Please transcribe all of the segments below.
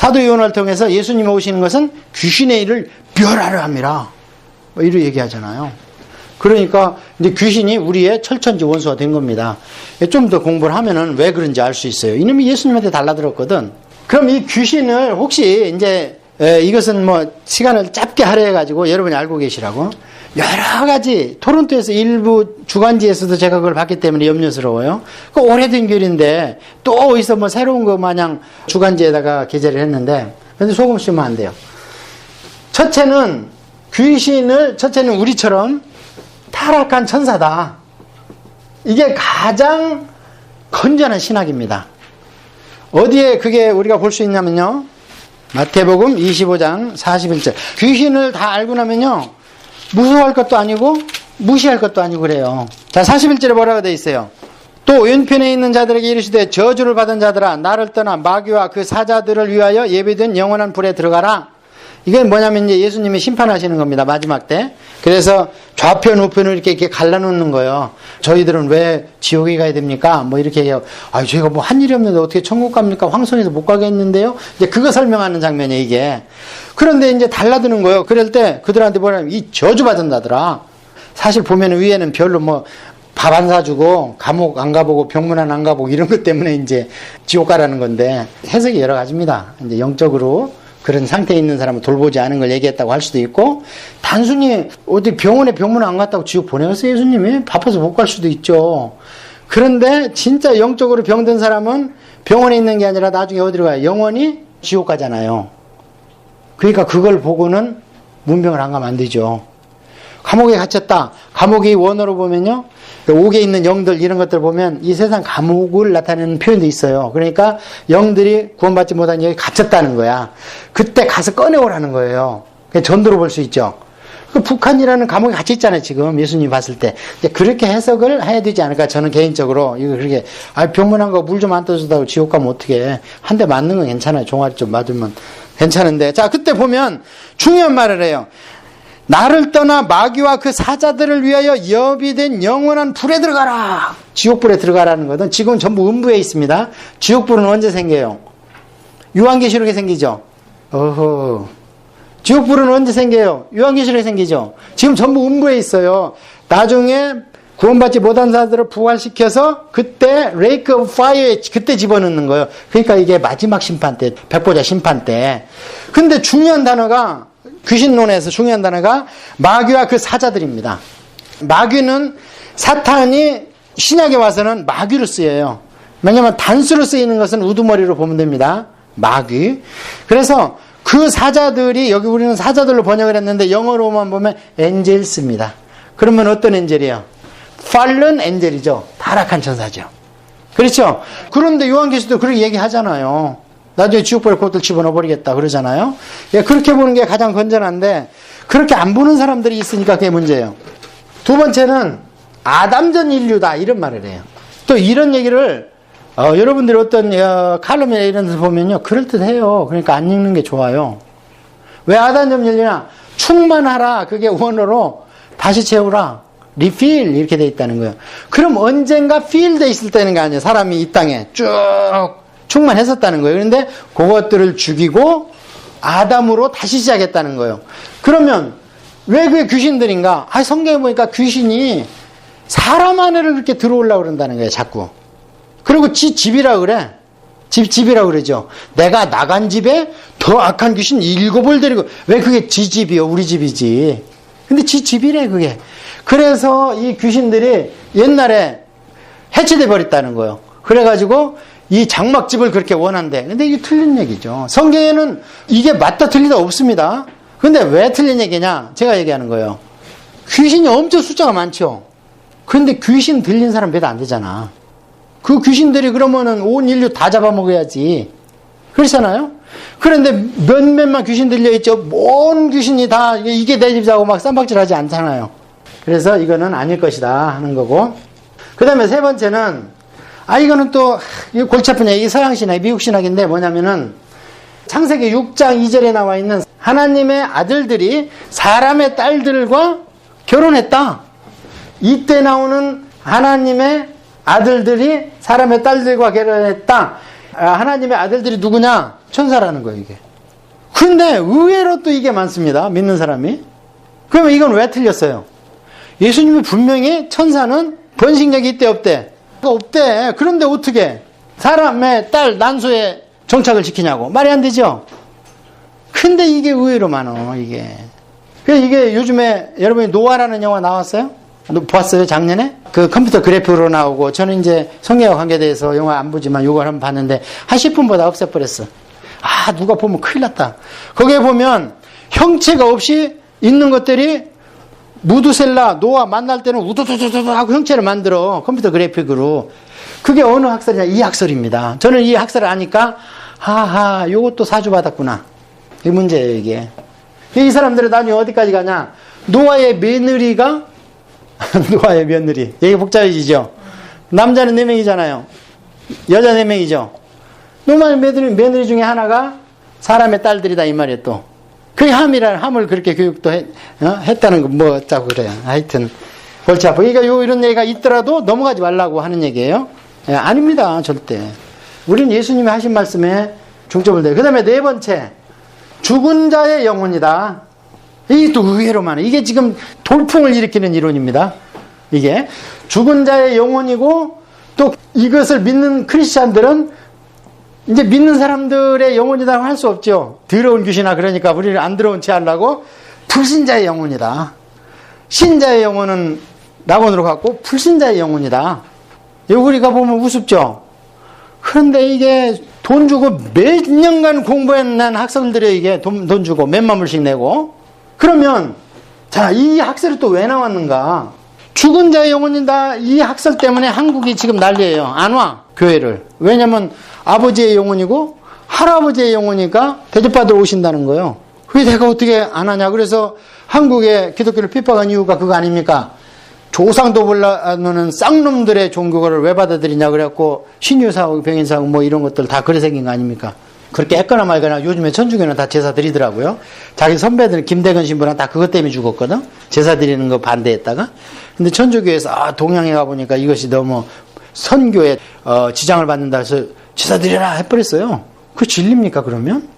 사도 요한을 통해서 예수님 오시는 것은 귀신의 일을 멸하려 함이라. 뭐 이렇게 얘기하잖아요. 그러니까 이제 귀신이 우리의 철천지 원수가 된 겁니다. 좀 더 공부를 하면은 왜 그런지 알 수 있어요. 이놈이 예수님한테 달라들었거든. 그럼 이 귀신을 혹시 이제 이것은 뭐 시간을 짧게 하려 해가지고 여러분이 알고 계시라고. 여러 가지 토론토에서 일부 주간지에서도 제가 그걸 봤기 때문에 염려스러워요. 그 오래된 글인데 또 어디서 뭐 새로운 거 마냥 주간지에다가 게재를 했는데, 근데 소금 씌우면 안 돼요. 첫째는 첫째는 우리처럼 타락한 천사다. 이게 가장 건전한 신학입니다. 어디에 그게 우리가 볼 수 있냐면요, 마태복음 25장 41절. 귀신을 다 알고 나면요, 무서워할 것도 아니고 무시할 것도 아니고 그래요. 자, 41절에 뭐라고 되어 있어요? 또 왼편에 있는 자들에게 이르시되 저주를 받은 자들아 나를 떠나 마귀와 그 사자들을 위하여 예비된 영원한 불에 들어가라. 이게 뭐냐면 이제 예수님이 심판하시는 겁니다. 마지막 때. 그래서 좌편 우편을 이렇게 갈라놓는 거예요. 저희들은 왜 지옥에 가야 됩니까? 뭐 이렇게 얘기하고, 저희가 뭐 한 일이 없는데 어떻게 천국 갑니까? 황선에서 못 가겠는데요? 이제 그거 설명하는 장면이에요, 이게. 그런데 이제 달라드는 거예요. 그럴 때 그들한테 뭐냐면 이 저주받은 자들아. 사실 보면 위에는 별로 뭐 밥 안 사주고 감옥 안 가보고 병문안 안 가보고 이런 것 때문에 이제 지옥 가라는 건데 해석이 여러 가지입니다. 이제 영적으로 그런 상태에 있는 사람을 돌보지 않은 걸 얘기했다고 할 수도 있고, 단순히 어디 병원에 병문안 안 갔다고 지옥 보내었어요, 예수님이? 바빠서 못 갈 수도 있죠. 그런데 진짜 영적으로 병든 사람은 병원에 있는 게 아니라 나중에 어디로 가요? 영원히 지옥 가잖아요. 그러니까 그걸 보고는 문병을 안 가면 안 되죠. 감옥에 갇혔다. 감옥이 원어로 보면요, 옥에 있는 영들 이런 것들 보면 이 세상 감옥을 나타내는 표현도 있어요. 그러니까 영들이 구원받지 못한 여기 갇혔다는 거야. 그때 가서 꺼내오라는 거예요. 전도로 볼 수 있죠. 그 북한이라는 감옥에 갇혀 있잖아요, 지금 예수님이 봤을 때. 이제 그렇게 해석을 해야 되지 않을까, 저는 개인적으로. 이거 그렇게 병문안 가고 물 좀 안 떠주다고 지옥 가면 어떡해. 한 대 맞는 건 괜찮아요. 종아리 좀 맞으면 괜찮은데. 자, 그때 보면 중요한 말을 해요. 나를 떠나 마귀와 그 사자들을 위하여 예비된 영원한 불에 들어가라. 지옥불에 들어가라는 것은 지금은 전부 음부에 있습니다. 지옥불은 언제 생겨요? 요한계시록에 생기죠. 지옥불은 언제 생겨요? 요한계시록에 생기죠. 지금 전부 음부에 있어요. 나중에 구원받지 못한 자들을 부활시켜서 그때 레이크 오브 파이어에 그때 집어넣는 거예요. 그러니까 이게 마지막 심판 때, 백보자 심판 때. 근데 중요한 단어가, 귀신론에서 중요한 단어가 마귀와 그 사자들입니다. 마귀는 사탄이 신약에 와서는 마귀로 쓰여요. 왜냐하면 단수로 쓰이는 것은 우두머리로 보면 됩니다. 마귀. 그래서 그 사자들이, 여기 우리는 사자들로 번역을 했는데 영어로만 보면 엔젤스입니다. 그러면 어떤 엔젤이에요? fallen 엔젤이죠. 타락한 천사죠. 그렇죠? 그런데 요한계시도 그렇게 얘기하잖아요. 나중에 지옥불에 그것들 집어넣어버리겠다 그러잖아요. 예, 그렇게 보는 게 가장 건전한데 그렇게 안 보는 사람들이 있으니까 그게 문제예요. 두 번째는 아담전 인류다 이런 말을 해요. 또 이런 얘기를 여러분들이 어떤 칼럼이나 이런 데서 보면요, 그럴듯해요. 그러니까 안 읽는 게 좋아요. 왜 아담전 인류냐? 충만하라. 그게 원어로 다시 채우라. 리필 이렇게 돼 있다는 거예요. 그럼 언젠가 필 돼 있을 때는 게 아니에요. 사람이 이 땅에 쭉 충만했었다는 거예요. 그런데 그것들을 죽이고 아담으로 다시 시작했다는 거예요. 그러면 왜 그게 귀신들인가? 성경에 보니까 귀신이 사람 안에를 그렇게 들어오려고 그런다는 거예요, 자꾸. 그리고 집이라 그래. 집이라 그러죠. 내가 나간 집에 더 악한 귀신 7을 데리고, 왜 그게 지 집이요? 우리 집이지. 근데 지 집이래, 그게. 그래서 이 귀신들이 옛날에 해체돼 버렸다는 거예요. 그래가지고 이 장막집을 그렇게 원한대. 근데 이게 틀린 얘기죠. 성경에는 이게 맞다 틀리다 없습니다. 근데 왜 틀린 얘기냐? 제가 얘기하는 거예요. 귀신이 엄청 숫자가 많죠. 근데 귀신 들린 사람 몇 안 되잖아. 그 귀신들이 그러면은 온 인류 다 잡아먹어야지. 그렇잖아요? 그런데 몇몇만 귀신 들려있죠. 온 귀신이 다 이게 내 집이라고 막 쌈박질 하지 않잖아요. 그래서 이거는 아닐 것이다 하는 거고. 그 다음에 세 번째는, 이거는 또 골치 아픈 얘기, 서양 신학, 미국 신학인데 뭐냐면은 창세기 6장 2절에 나와 있는 하나님의 아들들이 사람의 딸들과 결혼했다. 이때 나오는 하나님의 아들들이 사람의 딸들과 결혼했다. 하나님의 아들들이 누구냐? 천사라는 거예요, 이게. 근데 의외로 또 이게 많습니다. 믿는 사람이. 그러면 이건 왜 틀렸어요? 예수님이 분명히 천사는 번식력이 있대, 없대? 없대. 그런데 어떻게 사람의 딸 난소에 정착을 시키냐고. 말이 안 되죠? 근데 이게 의외로 많어, 이게. 그래서 이게 요즘에 여러분이 노아라는 영화 나왔어요? 보았어요, 작년에? 그 컴퓨터 그래픽으로 나오고, 저는 이제 성경과 관계돼서 영화 안 보지만 이걸 한번 봤는데, 한 10분보다 없애버렸어. 아, 누가 보면 큰일 났다. 거기에 보면 형체가 없이 있는 것들이 무두셀라, 노아 만날 때는 우두두두두 하고 형체를 만들어. 컴퓨터 그래픽으로. 그게 어느 학설이냐? 이 학설입니다. 저는 이 학설을 아니까, 하하, 요것도 사주받았구나. 이 문제예요, 이게. 이 사람들은 나중에 어디까지 가냐? 노아의 며느리가, 노아의 며느리. 얘기 복잡해지죠? 남자는 4명이잖아요. 여자 4명이죠? 노아의 며느리 중에 하나가 사람의 딸들이다, 이 말이에요, 또. 그게 함을 그렇게 교육도 했다는 거, 뭐, 어쩌고 그래요. 하여튼, 골치 아파. 그러니까 이런 얘기가 있더라도 넘어가지 말라고 하는 얘기예요. 예, 아닙니다, 절대. 우리는 예수님이 하신 말씀에 중점을 둬요. 그 다음에 4번째, 죽은 자의 영혼이다. 이게 또 의외로 많아요. 이게 지금 돌풍을 일으키는 이론입니다. 이게. 죽은 자의 영혼이고, 또 이것을 믿는 크리스찬들은 이제 믿는 사람들의 영혼이라고 할 수 없죠. 더러운 귀신아, 그러니까 우리를 안 들어온 채 하려고 불신자의 영혼이다. 신자의 영혼은 낙원으로 갔고 불신자의 영혼이다. 이거 우리가 보면 우습죠. 그런데 이게 돈 주고 몇 년간 공부해낸 학생들이 이게 돈 주고 몇만 불씩 내고, 그러면 자, 이 학설이 또 왜 나왔는가? 죽은 자의 영혼이다. 이 학설 때문에 한국이 지금 난리예요. 안 와, 교회를. 왜냐면 아버지의 영혼이고 할아버지의 영혼이니까 대접받으러 오신다는 거예요. 왜 내가 어떻게 안 하냐? 그래서 한국의 기독교를 핍박한 이유가 그거 아닙니까? 조상도 몰라는 쌍놈들의 종교를 왜 받아들이냐 그래갖고 신유사하고 병인사하고 뭐 이런 것들 다 그래 생긴 거 아닙니까? 그렇게 했거나 말거나 요즘에 천주교는 다 제사 드리더라고요. 자기 선배들 김대건 신부랑 다 그것 때문에 죽었거든. 제사 드리는 거 반대했다가. 근데 천주교에서 동양에 가보니까 이것이 너무 선교에 지장을 받는다 해서 제사 드려라 해버렸어요. 그게 진리입니까 그러면?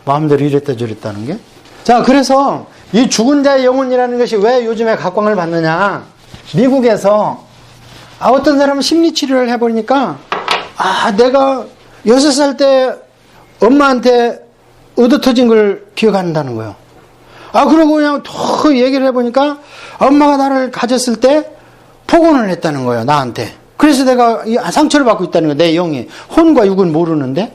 마음대로 이랬다 저랬다는 게? 자, 그래서 이 죽은 자의 영혼이라는 것이 왜 요즘에 각광을 받느냐? 미국에서 어떤 사람은 심리치료를 해보니까 내가 6살 때 엄마한테 얻어터진 걸 기억한다는 거예요. 그러고 그냥 더 얘기를 해보니까 엄마가 나를 가졌을 때 폭언을 했다는 거예요, 나한테. 그래서 내가 상처를 받고 있다는 거예요, 내 영이. 혼과 육은 모르는데.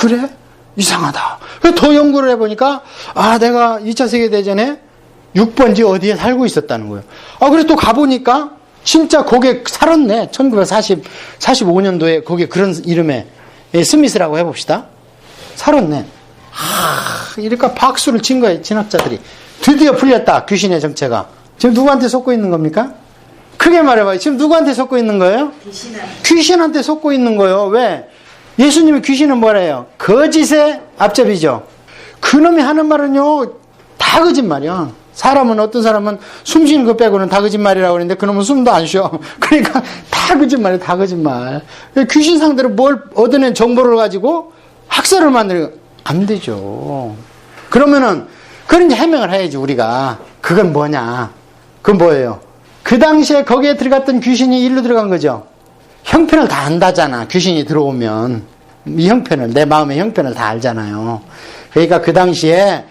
그래? 이상하다. 그래서 더 연구를 해보니까 내가 2차 세계대전에 6번지 어디에 살고 있었다는 거예요. 그래서 또 가보니까 진짜 거기에 살았네. 1945년도에 거기에 그런 이름의 스미스라고 해봅시다. 살았네. 이러니까 박수를 친 거예요, 진학자들이. 드디어 풀렸다, 귀신의 정체가. 지금 누구한테 속고 있는 겁니까? 크게 말해봐요. 지금 누구한테 속고 있는 거예요? 귀신한테 속고 있는 거예요. 왜? 예수님이 귀신은 뭐래요? 거짓의 앞잡이죠. 그놈이 하는 말은요, 다 거짓말이야. 사람은, 어떤 사람은 숨 쉬는 거 빼고는 다 거짓말이라고 그러는데 그놈은 숨도 안 쉬어. 그러니까 다 거짓말이야, 다 거짓말. 귀신 상대로 뭘 얻어낸 정보를 가지고 학설을 만들고 안 되죠. 그러면은 그런 이제 해명을 해야지 우리가. 그건 뭐냐? 그건 뭐예요? 그 당시에 거기에 들어갔던 귀신이 일로 들어간 거죠. 형편을 다 안다잖아. 귀신이 들어오면 이 형편을, 내 마음의 형편을 다 알잖아요. 그러니까 그 당시에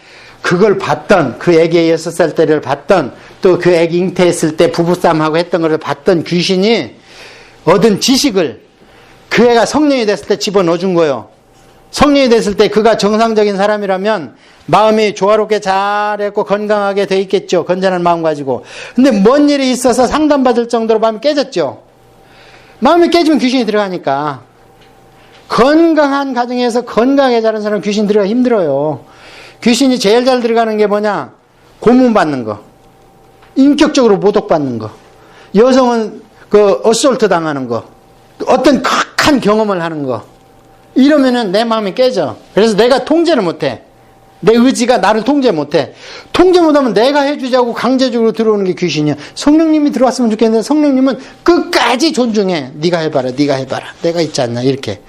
그걸 봤던, 그 애기 6살 때를 봤던, 또 그 애기 잉태했을 때 부부싸움하고 했던 걸 봤던 귀신이 얻은 지식을 그 애가 성령이 됐을 때 집어넣어 준 거예요. 성령이 됐을 때 그가 정상적인 사람이라면 마음이 조화롭게 잘했고 건강하게 돼 있겠죠. 건전한 마음 가지고. 근데 뭔 일이 있어서 상담받을 정도로 마음이 깨졌죠. 마음이 깨지면 귀신이 들어가니까. 건강한 가정에서 건강하게 자란 사람은 귀신 들어가기 힘들어요. 귀신이 제일 잘 들어가는 게 뭐냐? 고문받는 거. 인격적으로 모독받는 거. 여성은 어솔트 당하는 거. 어떤 극한 경험을 하는 거. 이러면은 내 마음이 깨져. 그래서 내가 통제를 못해. 내 의지가 나를 통제 못해. 통제 못하면 내가 해주자고 강제적으로 들어오는 게 귀신이야. 성령님이 들어왔으면 좋겠는데 성령님은 끝까지 존중해. 네가 해봐라, 네가 해봐라. 내가 있지 않나 이렇게.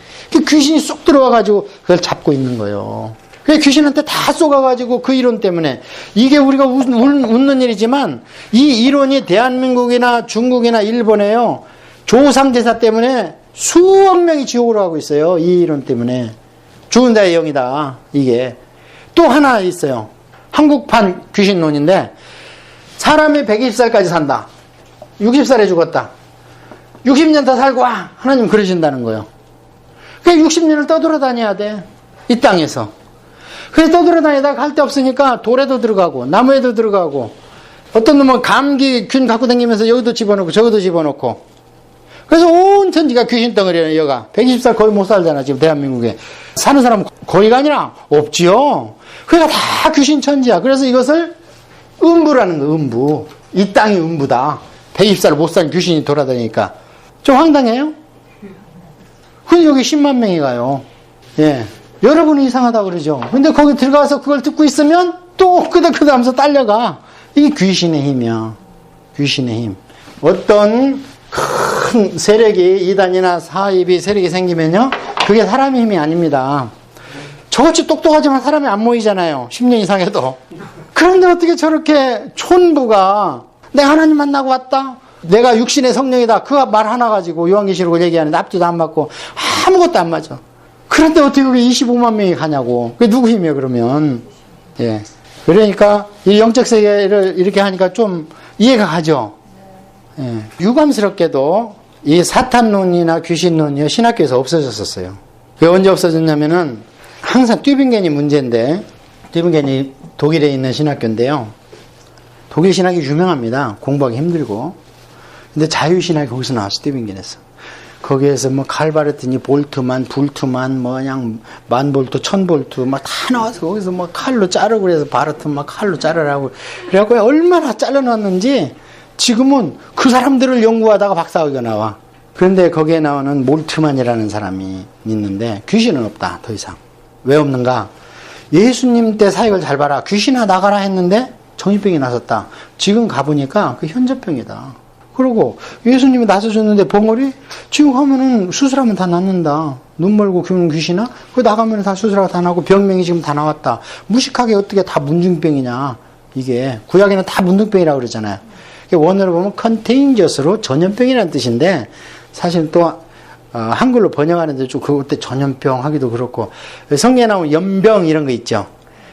귀신이 쏙 들어와가지고 그걸 잡고 있는 거예요. 그래서 귀신한테 다 쏘가가지고 그 이론 때문에 이게 우리가 웃는 일이지만 이 이론이 대한민국이나 중국이나 일본에요. 조상제사 때문에 수억 명이 지옥으로 가고 있어요. 이 이론 때문에. 죽은 자의 영이다. 이게. 또 하나 있어요. 한국판 귀신론인데 사람이 120살까지 산다. 60살에 죽었다. 60년 더 살고 와. 하나님 그러신다는 거예요. 그래서 60년을 떠돌아다녀야 돼. 이 땅에서. 그래서 떠돌아다니다가 갈 데 없으니까 돌에도 들어가고 나무에도 들어가고 어떤 놈은 감기균 갖고 다니면서 여기도 집어넣고 저기도 집어넣고 그래서 온 천지가 귀신 덩어리는 여가 120살 거의 못 살잖아 지금 대한민국에. 사는 사람은 거의가 아니라 없지요. 그러니까 다 귀신 천지야. 그래서 이것을 음부라는 거. 음부. 이 땅이 음부다. 120살 못 산 귀신이 돌아다니니까 좀 황당해요. 근데 여기 10만 명이 가요. 예. 여러분이 이상하다고 그러죠. 근데 거기 들어가서 그걸 듣고 있으면 또 끄덕끄덕 하면서 딸려가. 이게 귀신의 힘이야. 귀신의 힘. 어떤 큰 세력이 이단이나 사입이 세력이 생기면요. 그게 사람의 힘이 아닙니다. 저같이 똑똑하지만 사람이 안 모이잖아요. 10년 이상 해도. 그런데 어떻게 저렇게 촌부가 내가 하나님 만나고 왔다. 내가 육신의 성령이다. 그 말 하나 가지고 요한계시록을 얘기하는데 앞뒤도 안 맞고 아무것도 안 맞아. 그런데 어떻게 그게 25만 명이 가냐고. 그게 누구 힘이에요 그러면. 예. 그러니까 이 영적 세계를 이렇게 하니까 좀 이해가 가죠. 예. 유감스럽게도 이 사탄론이나 귀신론이 신학교에서 없어졌었어요. 왜 언제 없어졌냐면은 항상 튜빙겐이 문제인데 튜빙겐이 독일에 있는 신학교인데요. 독일 신학이 유명합니다. 공부하기 힘들고. 근데 자유신학이 거기서 나왔어. 튜빙겐에서. 거기에서 뭐 칼바르트니 볼트만 불트만 뭐 그냥 만볼트 천볼트 막 다 나와서 거기서 뭐 칼로 자르고 그래서 바르트 막 칼로 자르라고 그래갖고 얼마나 잘라놨는지 지금은 그 사람들을 연구하다가 박사학위가 나와. 그런데 거기에 나오는 몰트만이라는 사람이 있는데 귀신은 없다. 더 이상. 왜 없는가? 예수님 때 사역을 잘 봐라. 귀신아 나가라 했는데 정신병이 나섰다. 지금 가보니까 그 현저병이다. 그러고 예수님이 나서줬는데 벙어리? 지금 하면은 수술하면 다 낫는다. 눈 멀고 귀는 귀신아? 그 나가면 다 수술하고 다 나고 병명이 지금 다 나왔다. 무식하게 어떻게 다 문중병이냐. 이게 구약에는 다 문둥병이라고 그러잖아요. 원어로 보면 컨테인저스로 전염병이라는 뜻인데 사실 또 한글로 번역하는데 좀 그때 전염병 하기도 그렇고 성경에 나오면 연병 이런 거 있죠.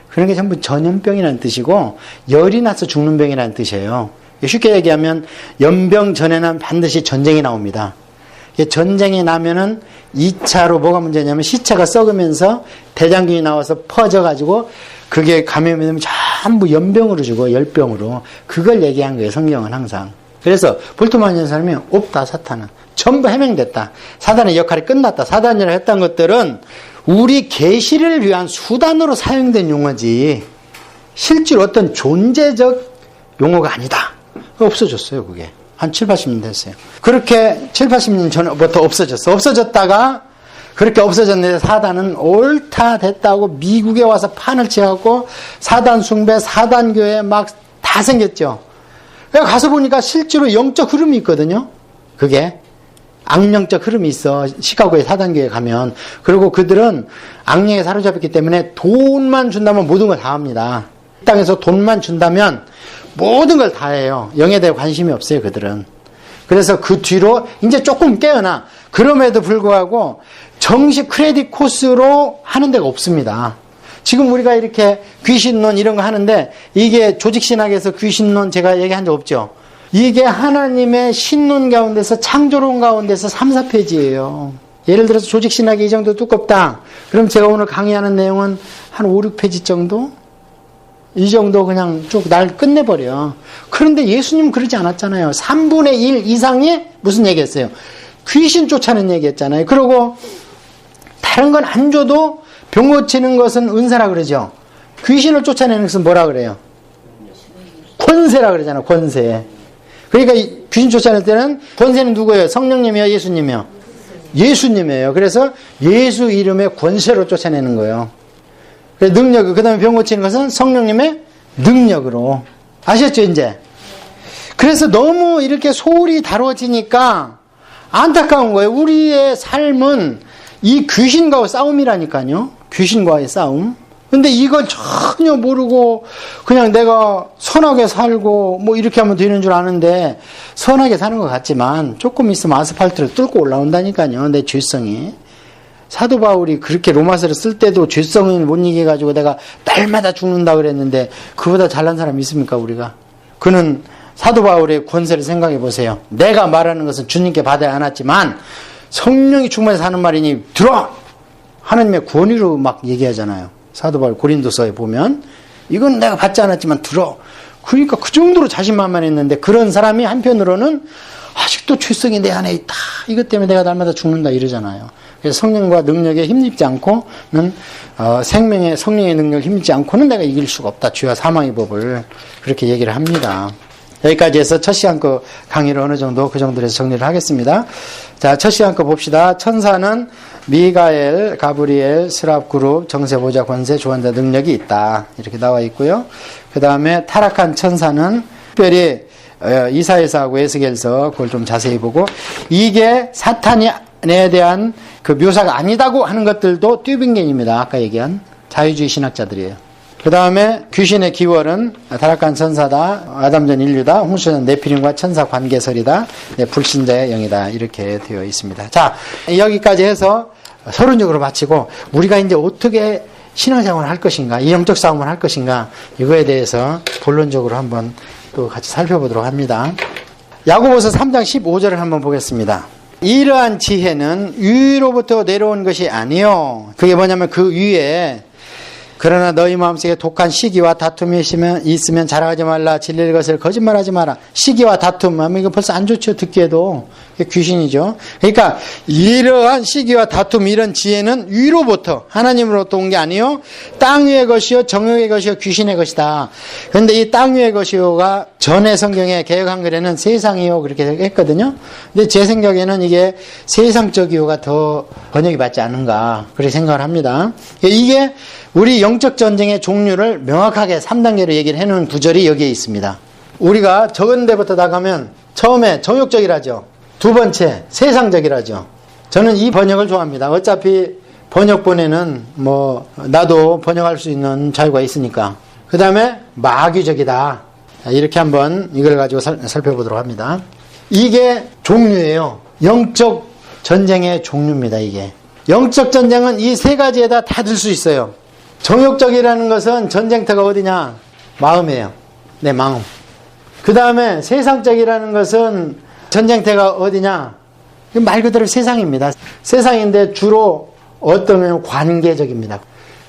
그런 게 전부 전염병이라는 뜻이고 열이 나서 죽는 병이라는 뜻이에요. 쉽게 얘기하면 연병 전에는 반드시 전쟁이 나옵니다. 전쟁이 나면은 2차로 뭐가 문제냐면 시체가 썩으면서 대장균이 나와서 퍼져가지고 그게 감염이 되면 전부 연병으로 죽어. 열병으로. 그걸 얘기한 거예요. 성경은 항상. 그래서 볼트만이라는 사람이 없다. 사탄은. 전부 해명됐다. 사단의 역할이 끝났다. 사단이라 했던 것들은 우리 계시를 위한 수단으로 사용된 용어지 실제로 어떤 존재적 용어가 아니다. 없어졌어요. 그게. 한 7, 80년 됐어요. 그렇게 7, 80년 전부터 없어졌어. 없어졌다가 그렇게 없어졌는데 사단은 옳다 됐다고 미국에 와서 판을 치갖고 사단 숭배, 사단교회 막 다 생겼죠. 가서 보니까 실제로 영적 흐름이 있거든요. 그게 악령적 흐름이 있어. 시카고의 사단교회 가면. 그리고 그들은 악령에 사로잡혔기 때문에 돈만 준다면 모든 걸 다 합니다. 땅에서 돈만 준다면 모든 걸 다 해요. 영에 대해 관심이 없어요. 그들은. 그래서 그 뒤로 이제 조금 깨어나. 그럼에도 불구하고 정식 크레딧 코스로 하는 데가 없습니다. 지금 우리가 이렇게 귀신론 이런 거 하는데 이게 조직신학에서 귀신론 제가 얘기한 적 없죠. 이게 하나님의 신론 가운데서 창조론 가운데서 3, 4페이지예요. 예를 들어서 조직신학이 이 정도 두껍다. 그럼 제가 오늘 강의하는 내용은 한 5, 6페이지 정도? 이 정도 그냥 쭉 날 끝내버려. 그런데 예수님은 그러지 않았잖아요. 3분의 1 이상이 무슨 얘기했어요? 귀신 쫓아내는 얘기했잖아요. 그리고 다른 건 안 줘도 병 고치는 것은 은사라 그러죠. 귀신을 쫓아내는 것은 뭐라 그래요? 권세라 그러잖아요. 권세. 그러니까 귀신 쫓아낼 때는 권세는 누구예요? 성령님이요? 예수님이요? 예수님이에요. 그래서 예수 이름의 권세로 쫓아내는 거예요. 능력, 그 다음에 병 고치는 것은 성령님의 능력으로. 아셨죠, 이제? 그래서 너무 이렇게 소홀히 다뤄지니까 안타까운 거예요. 우리의 삶은 이 귀신과의 싸움이라니까요. 귀신과의 싸움. 근데 이걸 전혀 모르고 그냥 내가 선하게 살고 뭐 이렇게 하면 되는 줄 아는데, 선하게 사는 것 같지만 조금 있으면 아스팔트를 뚫고 올라온다니까요. 내 죄성이. 사도 바울이 그렇게 로마서를 쓸 때도 죄성을 못 이겨가지고 내가 날마다 죽는다 그랬는데, 그보다 잘난 사람 있습니까, 우리가? 그는 사도 바울의 권세를 생각해 보세요. 내가 말하는 것은 주님께 받아야 않았지만 성령이 충만해서 하는 말이니 들어! 하나님의 권위로 막 얘기하잖아요. 사도 바울 고린도서에 보면 이건 내가 받지 않았지만 들어. 그러니까 그 정도로 자신만만했는데, 그런 사람이 한편으로는 아직도 죄성이 내 안에 있다. 이것 때문에 내가 날마다 죽는다 이러잖아요. 그래서 성령과 능력에 힘입지 않고는 생명의 성령의 능력에 힘입지 않고는 내가 이길 수가 없다. 죄와 사망의 법을 그렇게 얘기를 합니다. 여기까지 해서 첫 시간 거 강의를 어느 정도 그 정도로 해서 정리를 하겠습니다. 자, 첫 시간 거 봅시다. 천사는 미가엘, 가브리엘, 스랍 그룹, 정세보좌, 권세, 조한다 능력이 있다. 이렇게 나와 있고요. 그 다음에 타락한 천사는 특별히 이사야서하고 에스겔서 그걸 좀 자세히 보고, 이게 사탄에 대한 그 묘사가 아니다고 하는 것들도 튜빙겐입니다. 아까 얘기한 자유주의 신학자들이에요. 그 다음에 귀신의 기월은 타락한 천사다, 아담전 인류다, 홍수전 네피림과 천사 관계설이다, 불신자의 영이다, 이렇게 되어 있습니다. 자, 여기까지 해서 서론적으로 마치고 우리가 이제 어떻게 신앙생활을 할 것인가, 이 영적 싸움을 할 것인가, 이거에 대해서 본론적으로 한번 또 같이 살펴보도록 합니다. 야고보서 3장 15절을 한번 보겠습니다. 이러한 지혜는 위로부터 내려온 것이 아니요. 그게 뭐냐면 그 위에, 그러나 너희 마음속에 독한 시기와 다툼이 있으면 자랑하지 말라. 진리의 것을 거짓말하지 마라. 시기와 다툼, 이거 벌써 안 좋죠, 듣기에도. 귀신이죠. 그러니까 이러한 시기와 다툼, 이런 지혜는 위로부터 하나님으로부터 온 게 아니요, 땅 위의 것이요 정욕의 것이요 귀신의 것이다. 그런데 이 땅 위의 것이요가 전에 성경에 개역 한글에는 세상이요 그렇게 했거든요. 근데 제 생각에는 이게 세상적이요가 더 번역이 맞지 않은가 그렇게 생각을 합니다. 이게 우리 영적 전쟁의 종류를 명확하게 3단계로 얘기를 해놓은 구절이 여기에 있습니다. 우리가 적은 데부터 나가면 처음에 정욕적이라죠. 두 번째 세상적이라죠. 저는 이 번역을 좋아합니다. 어차피 번역본에는 뭐 나도 번역할 수 있는 자유가 있으니까. 그 다음에 마귀적이다. 이렇게 한번 이걸 가지고 살펴보도록 합니다. 이게 종류예요. 영적 전쟁의 종류입니다. 이게 영적 전쟁은 이 세 가지에다 다 들 수 있어요. 정욕적이라는 것은 전쟁터가 어디냐? 마음이에요. 내 마음. 그 다음에 세상적이라는 것은 전쟁터가 어디냐? 말 그대로 세상입니다. 세상인데 주로 어떤 관계적입니다.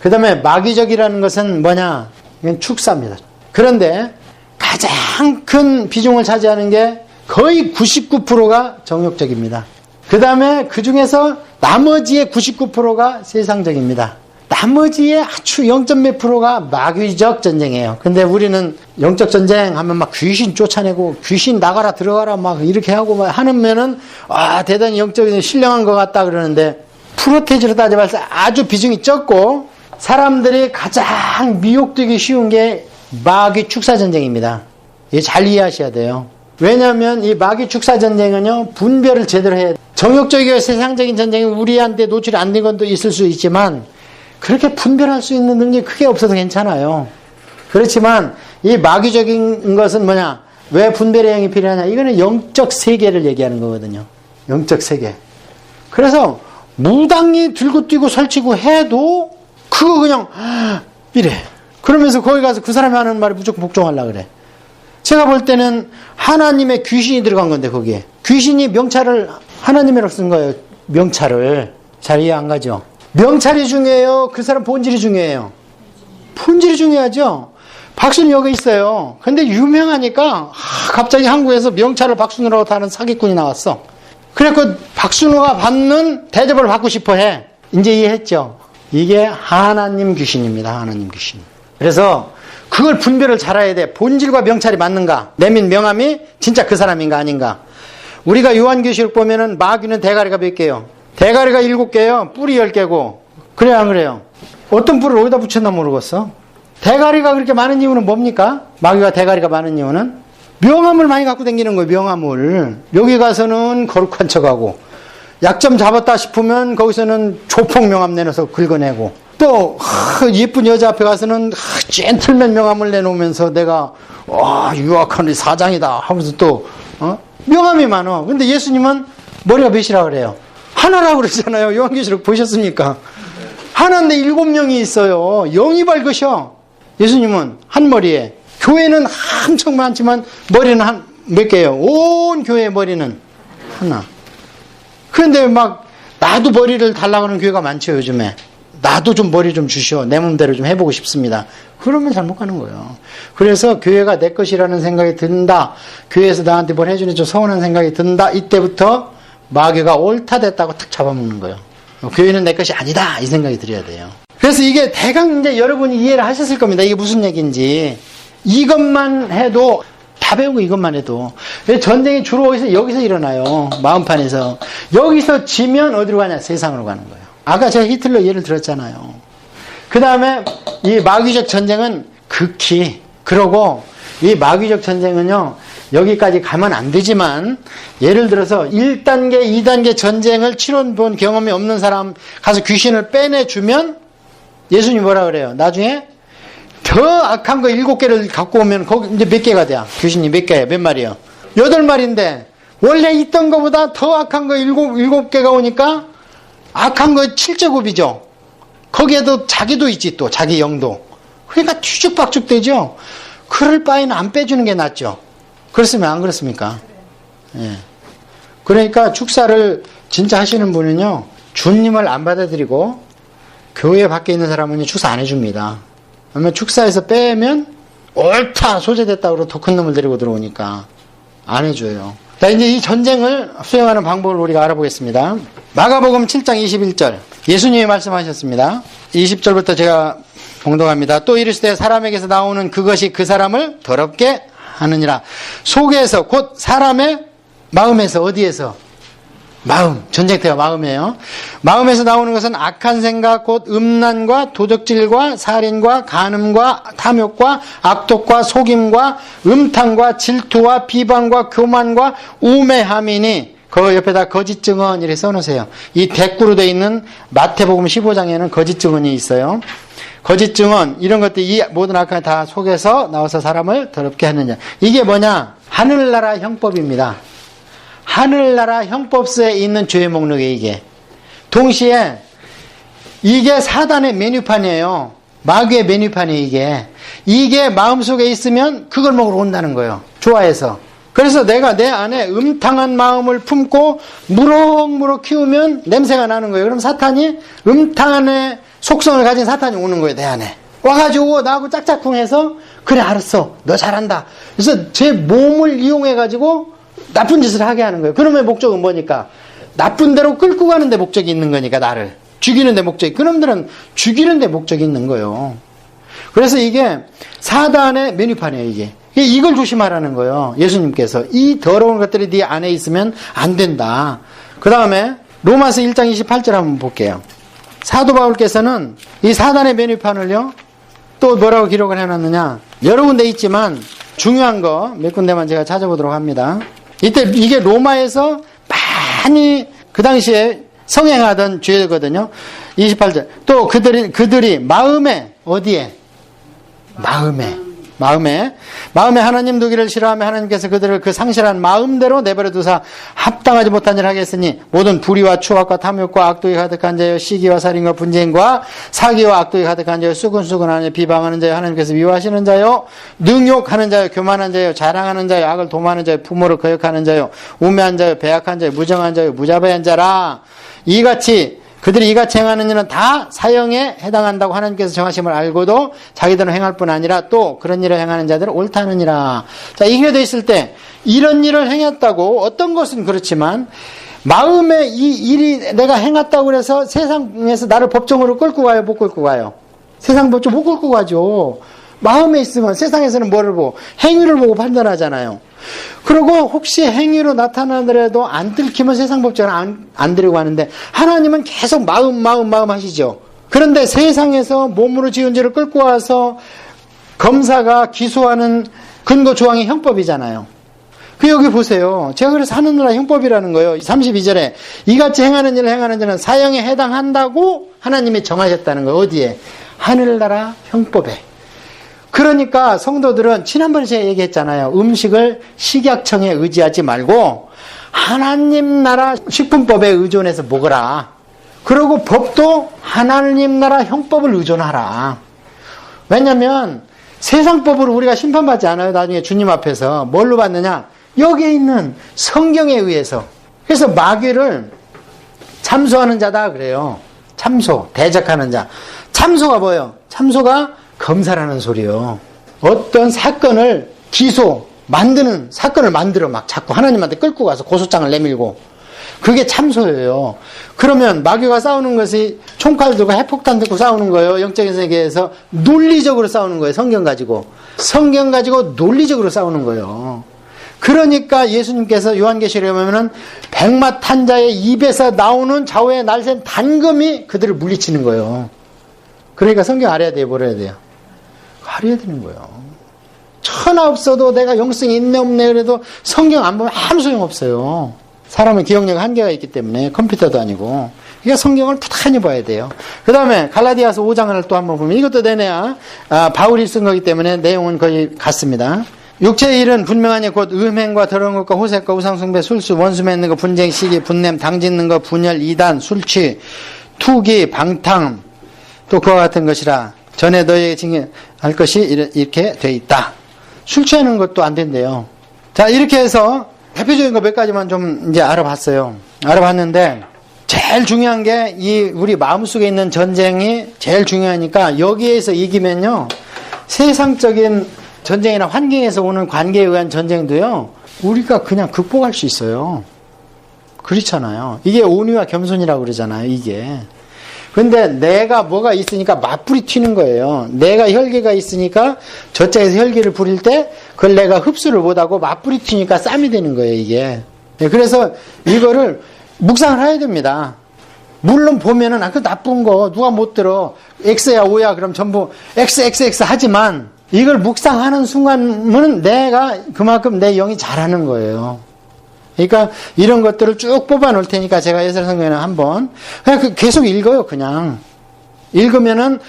그 다음에 마귀적이라는 것은 뭐냐? 이건 축사입니다. 그런데 가장 큰 비중을 차지하는 게 거의 99%가 정욕적입니다. 그 다음에 그 중에서 나머지의 99%가 세상적입니다. 나머지의 아주 0. 몇 프로가 마귀적 전쟁이에요. 근데 우리는 영적 전쟁 하면 막 귀신 쫓아내고 귀신 나가라 들어가라 막 이렇게 하고 막 하면은 대단히 영적인 신령한 것 같다 그러는데, 프로테이지로 따져봐서 아주 비중이 적고 사람들이 가장 미혹되기 쉬운 게 마귀 축사 전쟁입니다. 이게 잘 이해하셔야 돼요. 왜냐하면 이 마귀 축사 전쟁은요, 분별을 제대로 해야 돼요. 정욕적이고 세상적인 전쟁이 우리한테 노출이 안 된 것도 있을 수 있지만 그렇게 분별할 수 있는 능력이 크게 없어서 괜찮아요. 그렇지만 이 마귀적인 것은 뭐냐? 왜 분별의 영이 필요하냐? 이거는 영적 세계를 얘기하는 거거든요. 영적 세계. 그래서 무당이 들고 뛰고 설치고 해도 그거 그냥 이래. 그러면서 거기 가서 그 사람이 하는 말에 무조건 복종하려고 그래. 제가 볼 때는 하나님의 귀신이 들어간 건데, 거기에 귀신이 명찰을 하나님이라고 쓴 거예요. 명찰을. 잘 이해 안 가죠? 명찰이 중요해요? 그 사람 본질이 중요해요? 본질이 중요하죠? 박순이 여기 있어요. 근데 유명하니까 갑자기 한국에서 명찰을 박순우라고 하는 사기꾼이 나왔어. 그래서 박순우가 받는 대접을 받고 싶어 해. 이제 이해했죠? 이게 하나님 귀신입니다. 하나님 귀신. 그래서 그걸 분별을 잘해야 돼. 본질과 명찰이 맞는가? 내민 명함이 진짜 그 사람인가 아닌가? 우리가 요한계시록 보면은 마귀는 대가리가 몇 개요? 대가리가 7개요. 뿔이 10개고. 그래야 안 그래요? 어떤 뿔을 어디다 붙였나 모르겠어. 대가리가 그렇게 많은 이유는 뭡니까? 마귀가 대가리가 많은 이유는 명함을 많이 갖고 다니는 거예요. 명함을. 여기 가서는 거룩한 척하고 약점 잡았다 싶으면 거기서는 조폭 명함 내놔서 긁어내고 또 예쁜 여자 앞에 가서는 젠틀맨 명함을 내놓으면서 내가 유학하는 사장이다 하면서 또 명함이 많아. 근데 예수님은 머리가 몇이라 그래요? 하나라고 그러잖아요. 요한계시록 보셨습니까? 하나인데 7명이 있어요. 영이 밝으셔. 예수님은 한 머리에. 교회는 엄청 많지만 머리는 몇 개예요? 온 교회의 머리는 하나. 그런데 막 나도 머리를 달라고 하는 교회가 많죠, 요즘에. 나도 좀 머리 좀 주시오. 내 몸대로 좀 해보고 싶습니다. 그러면 잘못 가는 거예요. 그래서 교회가 내 것이라는 생각이 든다. 교회에서 나한테 뭘 해주니 좀 서운한 생각이 든다. 이때부터 마귀가 옳다 됐다고 탁 잡아먹는 거예요. 교회는 내 것이 아니다. 이 생각이 들어야 돼요. 그래서 이게 대강 이제 여러분이 이해를 하셨을 겁니다. 이게 무슨 얘기인지. 이것만 해도 다 배우고 이것만 해도. 전쟁이 주로 여기서 일어나요. 마음판에서. 여기서 지면 어디로 가냐? 세상으로 가는 거예요. 아까 제가 히틀러 예를 들었잖아요. 그 다음에 이 마귀적 전쟁은 극히. 그러고 이 마귀적 전쟁은요. 여기까지 가면 안 되지만 예를 들어서 1단계, 2단계 전쟁을 치러본 경험이 없는 사람 가서 귀신을 빼내주면 예수님이 뭐라 그래요? 나중에 더 악한 거 7개를 갖고 오면 거기 이제 몇 개가 돼요? 귀신이 몇 개예요? 몇 마리요? 8마리인데 원래 있던 거보다 더 악한 거 7개가 오니까 악한 거 7제곱이죠. 거기에도 자기도 있지 또 자기 영도. 그러니까 뒤죽박죽 되죠. 그럴 바에는 안 빼주는 게 낫죠. 그렇습니까? 안 그렇습니까? 예. 그러니까 축사를 진짜 하시는 분은요, 주님을 안 받아들이고 교회 밖에 있는 사람은 축사 안 해줍니다. 그러면 축사에서 빼면 옳다 소재됐다고 더 큰 놈을 데리고 들어오니까 안 해줘요. 자, 이제 이 전쟁을 수행하는 방법을 우리가 알아보겠습니다. 마가복음 7장 21절 예수님이 말씀하셨습니다. 20절부터 제가 봉독합니다. 또 이르시되 사람에게서 나오는 그것이 그 사람을 더럽게 하느니라. 속에서 곧 사람의 마음에서 어디에서? 마음. 전쟁터가 마음이에요. 마음에서 나오는 것은 악한 생각 곧 음란과 도적질과 살인과 간음과 탐욕과 악독과 속임과 음탕과 질투와 비방과 교만과 우매함이니 그 옆에다 거짓 증언 이렇게 써놓으세요. 이 대꾸로 되어 있는 마태복음 15장에는 거짓 증언이 있어요. 거짓 증언 이런 것들 이 모든 악한 다 속에서 나와서 사람을 더럽게 하느냐. 이게 뭐냐? 하늘나라 형법입니다. 하늘나라 형법서에 있는 죄의 목록이 이게. 동시에 이게 사단의 메뉴판이에요. 마귀의 메뉴판이 이게. 이게 마음속에 있으면 그걸 먹으러 온다는 거예요. 좋아해서. 그래서 내가 내 안에 음탕한 마음을 품고 무럭무럭 키우면 냄새가 나는 거예요. 그럼 사탄이 음탕한 속성을 가진 사탄이 오는 거예요. 내 안에. 와가지고 나하고 짝짝꿍해서 그래 알았어. 너 잘한다. 그래서 제 몸을 이용해가지고 나쁜 짓을 하게 하는 거예요. 그러면 목적은 뭐니까? 나쁜 데로 끌고 가는 데 목적이 있는 거니까 나를. 죽이는 데 목적이. 그놈들은 죽이는 데 목적이 있는 거예요. 그래서 이게 사단의 메뉴판이에요. 이게. 이걸 조심하라는 거예요. 예수님께서. 이 더러운 것들이 네 안에 있으면 안 된다. 그 다음에 로마서 1장 28절 한번 볼게요. 사도 바울께서는 이 사단의 메뉴판을요. 또 뭐라고 기록을 해놨느냐. 여러 군데 있지만 중요한 거 몇 군데만 제가 찾아보도록 합니다. 이때 이게 로마에서 많이 그 당시에 성행하던 죄거든요. 28절. 또 그들이 마음에 어디에? 마음에 하나님 두기를 싫어하며 하나님께서 그들을 그 상실한 마음대로 내버려 두사 합당하지 못한 일을 하겠으니 모든 불의와 추악과 탐욕과 악독이 가득한 자여 시기와 살인과 분쟁과 사기와 악독이 가득한 자여 수근수근하는 자여 비방하는 자여 하나님께서 미워하시는 자여 능욕하는 자여 교만한 자여 자랑하는 자여 악을 도모하는 자여 부모를 거역하는 자여 우매한 자여 배악한 자여 무정한 자여 무자비한 자라. 그들이 이같이 행하는 일은 다 사형에 해당한다고 하나님께서 정하심을 알고도 자기들은 행할 뿐 아니라 또 그런 일을 행하는 자들은 옳다느니라. 자, 이게 돼 있을 때 이런 일을 행했다고 어떤 것은 그렇지만 마음에 이 일이 내가 행했다고 해서 세상에서 나를 법정으로 끌고 가요? 못 끌고 가요? 세상 법정 못 끌고 가죠. 마음에 있으면 세상에서는 뭐를 보고? 행위를 보고 판단하잖아요. 그리고 혹시 행위로 나타나더라도 안 들키면 세상 법정은 안 들이고 하는데 하나님은 계속 마음 하시죠. 그런데 세상에서 몸으로 지은 죄를 끌고 와서 검사가 기소하는 근거 조항이 형법이잖아요. 그 여기 보세요. 제가 그래서 하늘나라 형법이라는 거예요. 32절에 이같이 행하는 일을 행하는 자는 사형에 해당한다고 하나님이 정하셨다는 거예요. 어디에? 하늘나라 형법에. 그러니까 성도들은 지난번에 제가 얘기했잖아요. 음식을 식약청에 의지하지 말고 하나님 나라 식품법에 의존해서 먹으라. 그리고 법도 하나님 나라 형법을 의존하라. 왜냐하면 세상법으로 우리가 심판받지 않아요. 나중에 주님 앞에서. 뭘로 받느냐? 여기에 있는 성경에 의해서. 그래서 마귀를 참소하는 자다 그래요. 참소, 대적하는 자. 참소가 뭐예요? 참소가 검사라는 소리요. 어떤 사건을 만드는 사건을 만들어 막 자꾸 하나님한테 끌고 가서 고소장을 내밀고, 그게 참소예요. 그러면 마귀가 싸우는 것이 총칼 들고 핵폭탄 들고 싸우는 거예요. 영적인 세계에서 논리적으로 싸우는 거예요. 성경 가지고 논리적으로 싸우는 거예요. 그러니까 예수님께서 요한계시록에 보면은 백마탄자의 입에서 나오는 좌우에 날샌 단검이 그들을 물리치는 거예요. 그러니까 성경 알아야 돼요, 뭐라 해야 돼요? 알아야 되는 거예요. 천하 없어도 내가 영성이 있네 없네 그래도 성경 안 보면 아무 소용없어요. 사람은 기억력 한계가 있기 때문에 컴퓨터도 아니고. 그러니까 성경을 타탄히 봐야 돼요. 그 다음에 갈라디아서 5장을 또 한번 보면 이것도 내내야 바울이 쓴 거기 때문에 내용은 거의 같습니다. 육체의 일은 분명하니 곧 음행과 더러운 것과 호색과 우상숭배, 술수, 원수 맺는 것, 분쟁, 시기, 분냄, 당짓는 것, 분열, 이단, 술취, 투기, 방탕, 또 그와 같은 것이라 전에 너희에게 징계할 것이 이렇게 돼 있다. 술 취하는 것도 안 된대요. 자, 이렇게 해서 대표적인 거 몇 가지만 좀 이제 알아봤어요. 알아봤는데 제일 중요한 게 우리 마음속에 있는 전쟁이 제일 중요하니까 여기에서 이기면요, 세상적인 전쟁이나 환경에서 오는 관계에 의한 전쟁도요, 우리가 그냥 극복할 수 있어요. 그렇잖아요. 이게 온유와 겸손이라고 그러잖아요, 이게. 근데 내가 뭐가 있으니까 맞불이 튀는 거예요. 내가 혈기가 있으니까 저쪽에서 혈기를 부릴 때 그걸 내가 흡수를 못하고 맞불이 튀니까 쌈이 되는 거예요, 이게. 그래서 이거를 묵상을 해야 됩니다. 물론 보면은 그 나쁜 거 누가 못 들어. X야 O야 그럼 전부 XXX 하지만 이걸 묵상하는 순간은 내가 그만큼 내 영이 잘하는 거예요. 그러니까 이런 것들을 쭉 뽑아 놓을 테니까 제가 예설성경에 한번 그냥 계속 읽어요. 그냥 읽으면은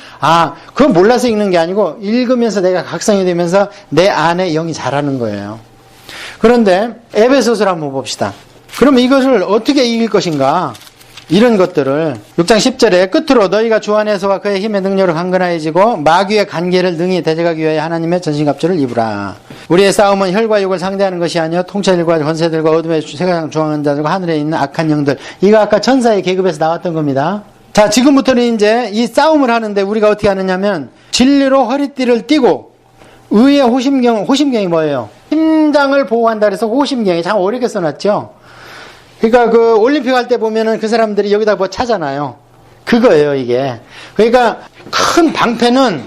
그건 몰라서 읽는 게 아니고 읽으면서 내가 각성이 되면서 내 안에 영이 자라는 거예요. 그런데 에베소서를 한번 봅시다. 그럼 이것을 어떻게 이길 것인가? 이런 것들을 6장 10절에 끝으로 너희가 주 안에서와 그의 힘의 능력으로 강건하여지고 마귀의 간계를 능히 대적하기 위하여 하나님의 전신갑주를 입으라. 우리의 싸움은 혈과 육을 상대하는 것이 아니요 통찰들과 권세들과 어둠의 세상 중앙한 자들과 하늘에 있는 악한 영들. 이거 아까 천사의 계급에서 나왔던 겁니다. 자, 지금부터는 이제 이 싸움을 하는데 우리가 어떻게 하느냐면 진리로 허리띠를 띠고 의의 호심경이 뭐예요? 심장을 보호한다 그래서 호심경이 참 어렵게 써놨죠. 그러니까 그 올림픽 할 때 보면은 그 사람들이 여기다 뭐 차잖아요. 그거예요, 이게. 그러니까 큰 방패는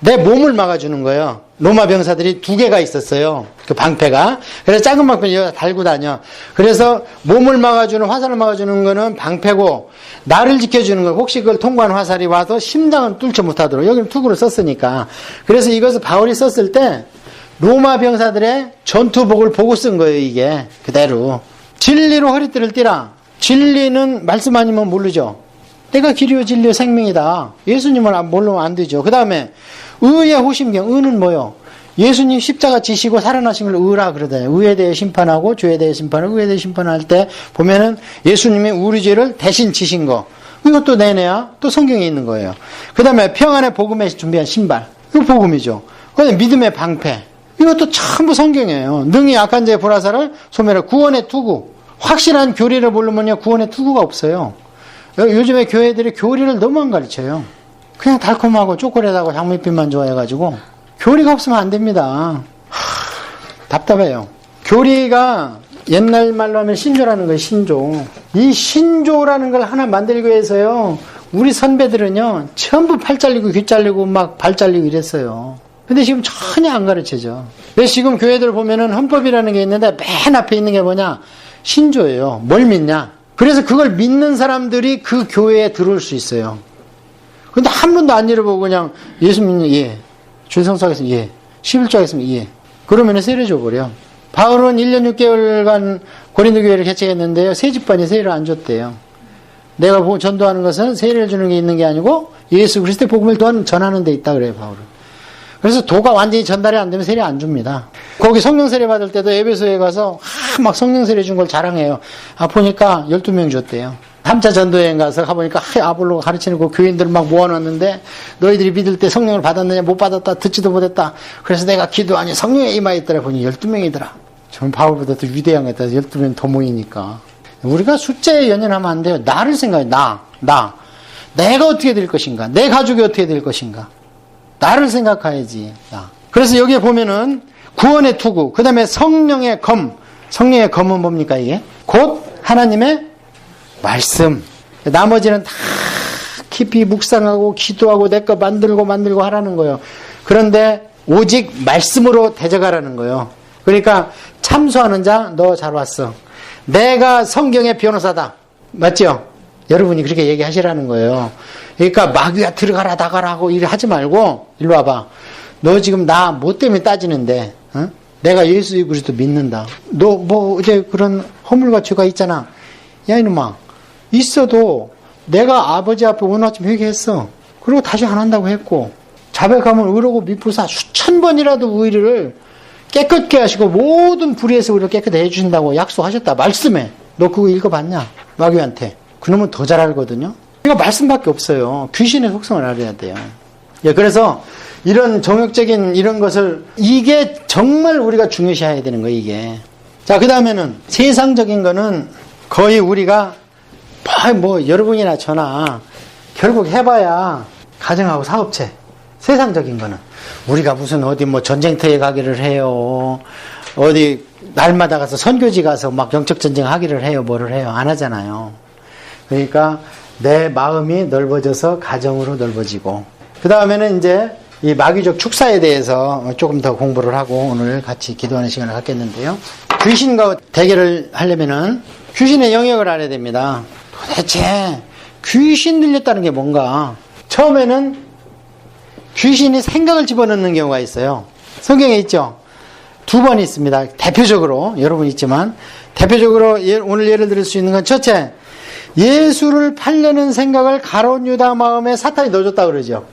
내 몸을 막아주는 거예요. 로마 병사들이 2개가 있었어요. 그 방패가. 그래서 작은 방패는 여기다 달고 다녀. 그래서 몸을 막아주는, 화살을 막아주는 거는 방패고, 나를 지켜주는 거, 혹시 그걸 통과한 화살이 와서 심장은 뚫지 못하도록. 여기는 투구를 썼으니까. 그래서 이것을 바울이 썼을 때 로마 병사들의 전투복을 보고 쓴 거예요, 이게. 그대로. 진리로 허리띠를 띠라. 진리는 말씀 아니면 모르죠. 내가 길이요 진리요 생명이다. 예수님을 모르면 안 되죠. 그 다음에 의의 호심경. 의는 뭐요? 예수님 십자가 지시고 살아나신 걸 의라 그러잖아요. 의에 대해 심판하고 죄에 대해 심판하고 의에 대해 심판할 때 보면은 예수님이 우리 죄를 대신 지신 거. 이것도 내내야 또 성경에 있는 거예요. 그 다음에 평안의 복음에 준비한 신발. 이거 복음이죠. 그 다음에 믿음의 방패. 이것도 전부 성경이에요. 능히 악한 자의 불화살을 소멸해. 구원의 투구. 확실한 교리를 모르면요, 구원의 투구가 없어요. 요즘에 교회들이 교리를 너무 안 가르쳐요. 그냥 달콤하고 초콜릿하고 장밋빛만 좋아해가지고 교리가 없으면 안 됩니다. 답답해요. 교리가 옛날 말로 하면 신조라는 거예요, 신조. 이 신조라는 걸 하나 만들기 위해서요, 우리 선배들은요, 전부 팔 잘리고 귀 잘리고 막 발 잘리고 이랬어요. 근데 지금 전혀 안 가르쳐져. 그래서 지금 교회들 보면은 헌법이라는 게 있는데 맨 앞에 있는 게 뭐냐? 신조예요. 뭘 믿냐? 그래서 그걸 믿는 사람들이 그 교회에 들어올 수 있어요. 근데 한 번도 안 잃어보고 그냥 예수 믿는, 예. 주성사하겠습니다. 예. 11조 하겠습니다. 예. 그러면 세례 줘버려. 바울은 1년 6개월간 고린도 교회를 개척했는데요. 세 집반이 세례를 안 줬대요. 내가 전도하는 것은 세례를 주는 게 있는 게 아니고 예수 그리스도의 복음을 전하는 데 있다 그래요, 바울은. 그래서 도가 완전히 전달이 안 되면 세례 안 줍니다. 거기 성령 세례 받을 때도 에베소에 가서 막 성령 세례 준 걸 자랑해요. 보니까 12명 줬대요. 3차 전도여행 가서 가보니까 아볼로가 가르치는 그 교인들 막 모아놨는데 너희들이 믿을 때 성령을 받았느냐 못 받았다 듣지도 못했다. 그래서 내가 기도하니 성령에 임하였더라 보니 12명이더라. 저는 바울보다 더 위대한 것 같아서 12명 더 모이니까. 우리가 숫자에 연연하면 안 돼요. 나를 생각해. 나. 내가 어떻게 될 것인가. 내 가족이 어떻게 될 것인가. 나를 생각해야지. 나. 그래서 여기에 보면은 구원의 투구, 그 다음에 성령의 검. 성령의 검은 뭡니까 이게? 곧 하나님의 말씀. 나머지는 다 깊이 묵상하고 기도하고 내 거 만들고 하라는 거예요. 그런데 오직 말씀으로 대적하라는 거예요. 그러니까 참소하는 자 너 잘 왔어. 내가 성경의 변호사다. 맞죠? 여러분이 그렇게 얘기하시라는 거예요. 그러니까 마귀야 들어가라 나가라 하고 일 하지 말고 일로 와봐. 너 지금 나 뭐 때문에 따지는데 내가 예수 그리스도 믿는다. 너 뭐 어제 그런 허물과 죄가 있잖아. 야 이놈아 있어도 내가 아버지 앞에 오늘 아침 회개했어. 그리고 다시 안 한다고 했고 자백하면 의로고 미쁘사 수천 번이라도 우리를 깨끗게 하시고 모든 불의에서 우리를 깨끗해 해주신다고 약속하셨다. 말씀에. 너 그거 읽어봤냐? 마귀한테. 그놈은 더 잘 알거든요. 그러니까 말씀밖에 없어요. 귀신의 속성을 알아야 돼요. 예, 그래서 이런 정욕적인 이런 것을 이게 정말 우리가 중요시해야 되는 거예요. 이게. 자, 그 다음에는 세상적인 거는 거의 우리가 뭐 여러분이나 저나 결국 해봐야 가정하고 사업체. 세상적인 거는 우리가 무슨 어디 뭐 전쟁터에 가기를 해요. 어디 날마다 가서 선교지 가서 막 영적 전쟁 하기를 해요. 뭐를 해요. 안 하잖아요. 그러니까 내 마음이 넓어져서 가정으로 넓어지고 그 다음에는 이제 이 마귀적 축사에 대해서 조금 더 공부를 하고 오늘 같이 기도하는 시간을 갖겠는데요. 귀신과 대결을 하려면은 귀신의 영역을 알아야 됩니다. 도대체 귀신 들렸다는 게 뭔가? 처음에는 귀신이 생각을 집어넣는 경우가 있어요. 성경에 있죠. 2번 있습니다. 대표적으로 여러분 있지만 대표적으로 오늘 예를 들을 수 있는 건 첫째, 예수를 팔려는 생각을 가룟 유다 마음에 사탄이 넣어줬다 그러죠.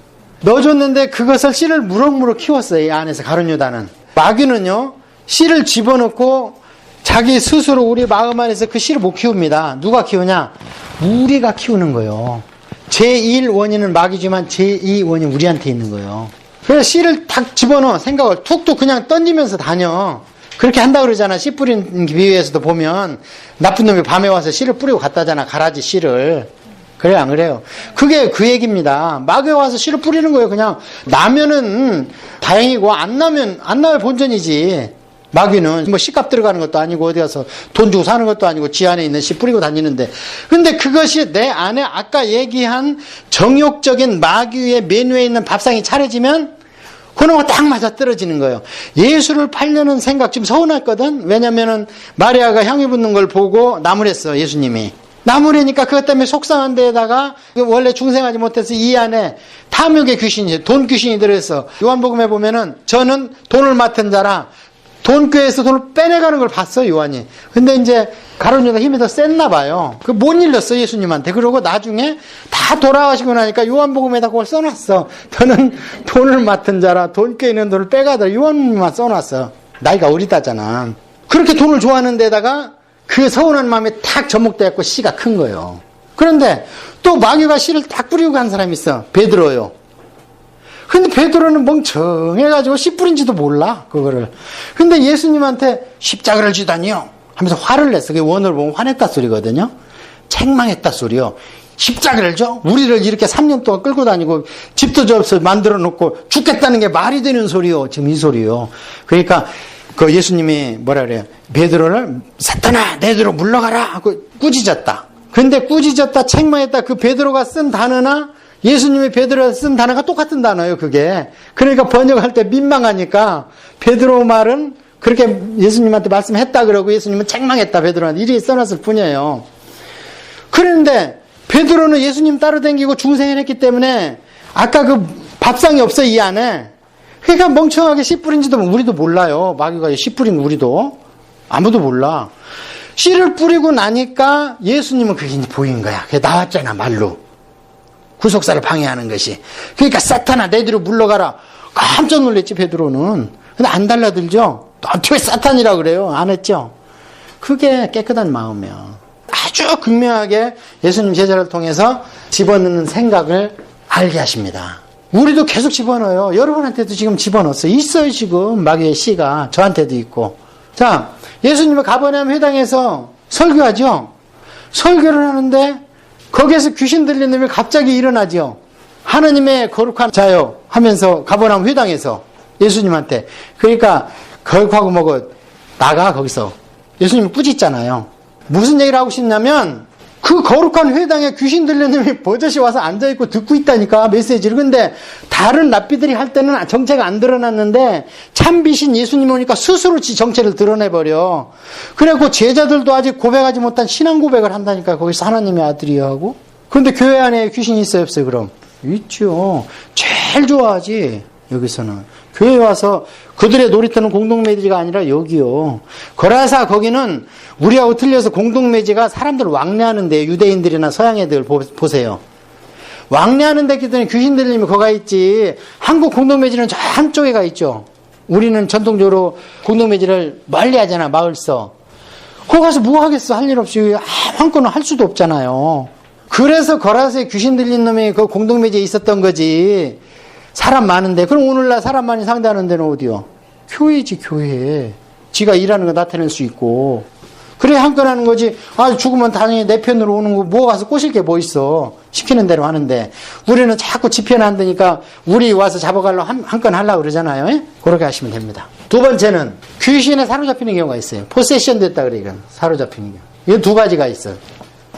넣어줬는데 그것을 씨를 무럭무럭 키웠어요. 이 안에서 가룟 유다는. 마귀는요 씨를 집어넣고 자기 스스로 우리 마음 안에서 그 씨를 못 키웁니다. 누가 키우냐? 우리가 키우는 거예요. 제1 원인은 마귀지만 제2 원인은 우리한테 있는 거예요. 그래서 씨를 탁 집어넣어. 생각을 툭툭 그냥 던지면서 다녀. 그렇게 한다 그러잖아. 씨 뿌리는 비유에서도 보면 나쁜 놈이 밤에 와서 씨를 뿌리고 갔다잖아. 가라지 씨를. 그래요 안 그래요? 그게 그 얘기입니다. 마귀가 와서 씨를 뿌리는 거예요. 그냥 나면은 다행이고 안 나면 본전이지. 마귀는 뭐 씨값 들어가는 것도 아니고 어디 가서 돈 주고 사는 것도 아니고 지 안에 있는 씨 뿌리고 다니는데 근데 그것이 내 안에 아까 얘기한 정욕적인 마귀의 메뉴에 있는 밥상이 차려지면 그놈과 딱 맞아 떨어지는 거예요. 예수를 팔려는 생각 지금 서운했거든. 왜냐면은 마리아가 향유 붓는 걸 보고 나무랬어 예수님이. 나무래니까 그것 때문에 속상한 데에다가 원래 중생하지 못해서 이 안에 탐욕의 귀신이 돈 귀신이 들어있어. 요한복음에 보면은 저는 돈을 맡은 자라 돈꾀에서 돈을 빼내가는 걸 봤어 요한이. 근데 이제 가룟 유다 힘이 더 셌나 봐요. 그 못 일렀어 예수님한테. 그러고 나중에 다 돌아가시고 나니까 요한복음에다 그걸 써놨어. 저는 돈을 맡은 자라 돈꾀에 있는 돈을 빼가더라. 요한만 써놨어. 나이가 어리다잖아. 그렇게 돈을 좋아하는 데다가 그 서운한 마음에 탁 접목돼갖고 씨가 큰 거예요. 그런데 또 마귀가 씨를 딱 뿌리고 간 사람이 있어. 베드로요. 근데 베드로는 멍청해가지고 씨 뿌린지도 몰라 그거를. 근데 예수님한테 십자가를 지다니요 하면서 화를 냈어. 그게 원어를 보면 화냈다 소리거든요. 책망했다 소리요. 십자가를 줘? 우리를 이렇게 3년 동안 끌고 다니고 집도 접서 만들어 놓고 죽겠다는 게 말이 되는 소리요. 지금 이 소리요. 그러니까 그 예수님이 뭐라 그래요? 베드로를 사탄아 내대로 물러가라 하고 꾸짖었다. 근데 꾸짖었다 책망했다 그 베드로가 쓴 단어나 예수님이 베드로가 쓴 단어가 똑같은 단어예요, 그게. 그러니까 번역할 때 민망하니까 베드로 말은 그렇게 예수님한테 말씀했다 그러고 예수님은 책망했다, 베드로한테. 이렇게 써놨을 뿐이에요. 그런데 베드로는 예수님 따라다니고 중생을 했기 때문에 아까 그 밥상이 없어, 이 안에. 그러니까 멍청하게 씨 뿌린지도 우리도 몰라요. 마귀가 씨 뿌린 우리도. 아무도 몰라. 씨를 뿌리고 나니까 예수님은 그게 이제 보인 거야. 그게 나왔잖아, 말로. 구속사를 방해하는 것이. 그러니까 사탄아, 내 뒤로 물러가라. 깜짝 놀랐지, 베드로는. 근데 안 달라들죠? 너한테 왜 사탄이라 그래요? 안 했죠? 그게 깨끗한 마음이야. 아주 극명하게 예수님 제자를 통해서 집어넣는 생각을 알게 하십니다. 우리도 계속 집어넣어요. 여러분한테도 지금 집어넣었어요. 있어요, 지금. 마귀의 씨가. 저한테도 있고. 자, 예수님은 가버나움 회당에서 설교하죠? 설교를 하는데 거기에서 귀신 들린 놈이 갑자기 일어나죠? 하나님의 거룩한 자요 하면서 가버나움 회당에서 예수님한테. 그러니까 거룩하고 뭐고 나가 거기서. 예수님이 꾸짖잖아요. 무슨 얘기를 하고 싶냐면 그 거룩한 회당에 귀신 들린 놈이 버젓이 와서 앉아있고 듣고 있다니까, 메시지를. 근데 다른 랍비들이 할 때는 정체가 안 드러났는데 참비신 예수님 오니까 스스로 지 정체를 드러내버려. 그래갖고 제자들도 아직 고백하지 못한 신앙 고백을 한다니까, 거기서 하나님의 아들이야 하고. 그런데 교회 안에 귀신이 있어요, 없어요, 그럼? 있죠. 제일 좋아하지, 여기서는. 교회 와서 그들의 놀이터는 공동매지가 아니라 여기요. 거라사 거기는 우리하고 틀려서 공동매지가 사람들 왕래하는데, 유대인들이나 서양 애들 보세요. 왕래하는 데끼리는 귀신 들리면 거가 있지. 한국 공동매지는 저 한쪽에 가 있죠. 우리는 전통적으로 공동매지를 멀리 하잖아, 마을서. 거기 가서 뭐 하겠어? 할 일 없이 한건은 할 수도 없잖아요. 그래서 거라사에 귀신 들린 놈이 그 공동매지에 있었던 거지. 사람 많은데. 그럼 오늘날 사람 많이 상대하는 데는 어디요? 교회지, 교회. 지가 일하는 거 나타낼 수 있고. 그래, 한건 하는 거지. 아, 죽으면 당연히 내 편으로 오는 거, 뭐 가서 꼬실 게 뭐 있어. 시키는 대로 하는데. 우리는 자꾸 지편 안 되니까 우리 와서 잡아가려고 한 건 하려고 그러잖아요. 예? 그렇게 하시면 됩니다. 두 번째는 귀신에 사로잡히는 경우가 있어요. 포세션 됐다 그래, 이건. 사로잡히는 경우. 이거 두 가지가 있어요.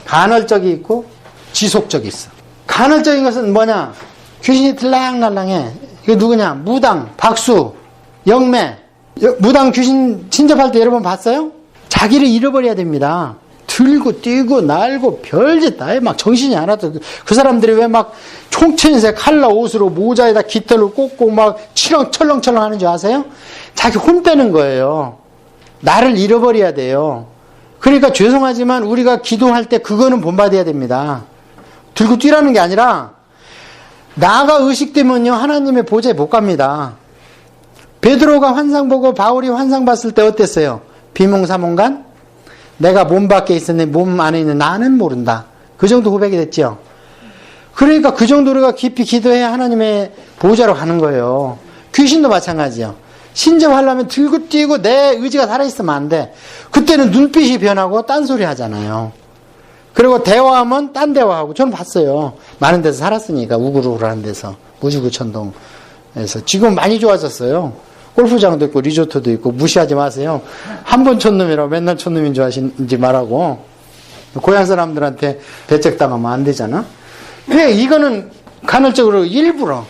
간헐적이 있고 지속적이 있어. 간헐적인 것은 뭐냐? 귀신이 들락날락해. 이거 누구냐? 무당, 박수, 영매. 무당 귀신侵접할 때 여러분 봤어요? 자기를 잃어버려야 됩니다. 들고 뛰고 날고 별짓 다 해. 막 정신이 안 와도. 그 사람들이 왜 막 총천색 칼라 옷으로 모자에다 깃털을 꽂고 막 철렁철렁 하는 줄 아세요? 자기 혼 빼는 거예요. 나를 잃어버려야 돼요. 그러니까 죄송하지만 우리가 기도할 때 그거는 본받아야 됩니다. 들고 뛰라는 게 아니라 나가 의식되면요, 하나님의 보좌에 못 갑니다. 베드로가 환상 보고 바울이 환상 봤을 때 어땠어요? 비몽사몽간? 내가 몸 밖에 있었는데 몸 안에 있는 나는 모른다. 그 정도 고백이 됐죠. 그러니까 그 정도로 우리가 깊이 기도해야 하나님의 보좌로 가는 거예요. 귀신도 마찬가지예요. 신접하려면 들고 뛰고 내 의지가 살아있으면 안 돼. 그때는 눈빛이 변하고 딴소리 하잖아요. 그리고 대화하면 딴 대화하고. 저는 봤어요. 많은 데서 살았으니까. 우글우글한 데서. 무주구천동에서. 지금 많이 좋아졌어요. 골프장도 있고 리조트도 있고. 무시하지 마세요. 한 번 촌놈이라고 맨날 촌놈인 줄 아시는지 말하고. 고향 사람들한테 배척당하면 안 되잖아. 왜 이거는 간헐적으로 일부러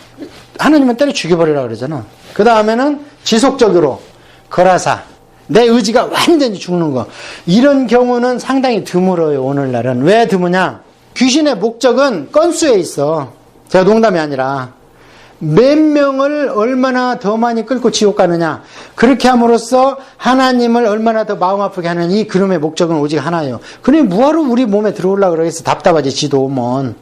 하나님은 때려 죽여버리라 그러잖아. 그 다음에는 지속적으로 거라사. 내 의지가 완전히 죽는 거. 이런 경우는 상당히 드물어요, 오늘날은. 왜 드무냐? 귀신의 목적은 건수에 있어. 제가 농담이 아니라. 몇 명을 얼마나 더 많이 끌고 지옥 가느냐. 그렇게 함으로써 하나님을 얼마나 더 마음 아프게 하는 이 그름의 목적은 오직 하나예요. 그러니 뭐하러 우리 몸에 들어오려고 그러겠어. 답답하지, 지도 오면.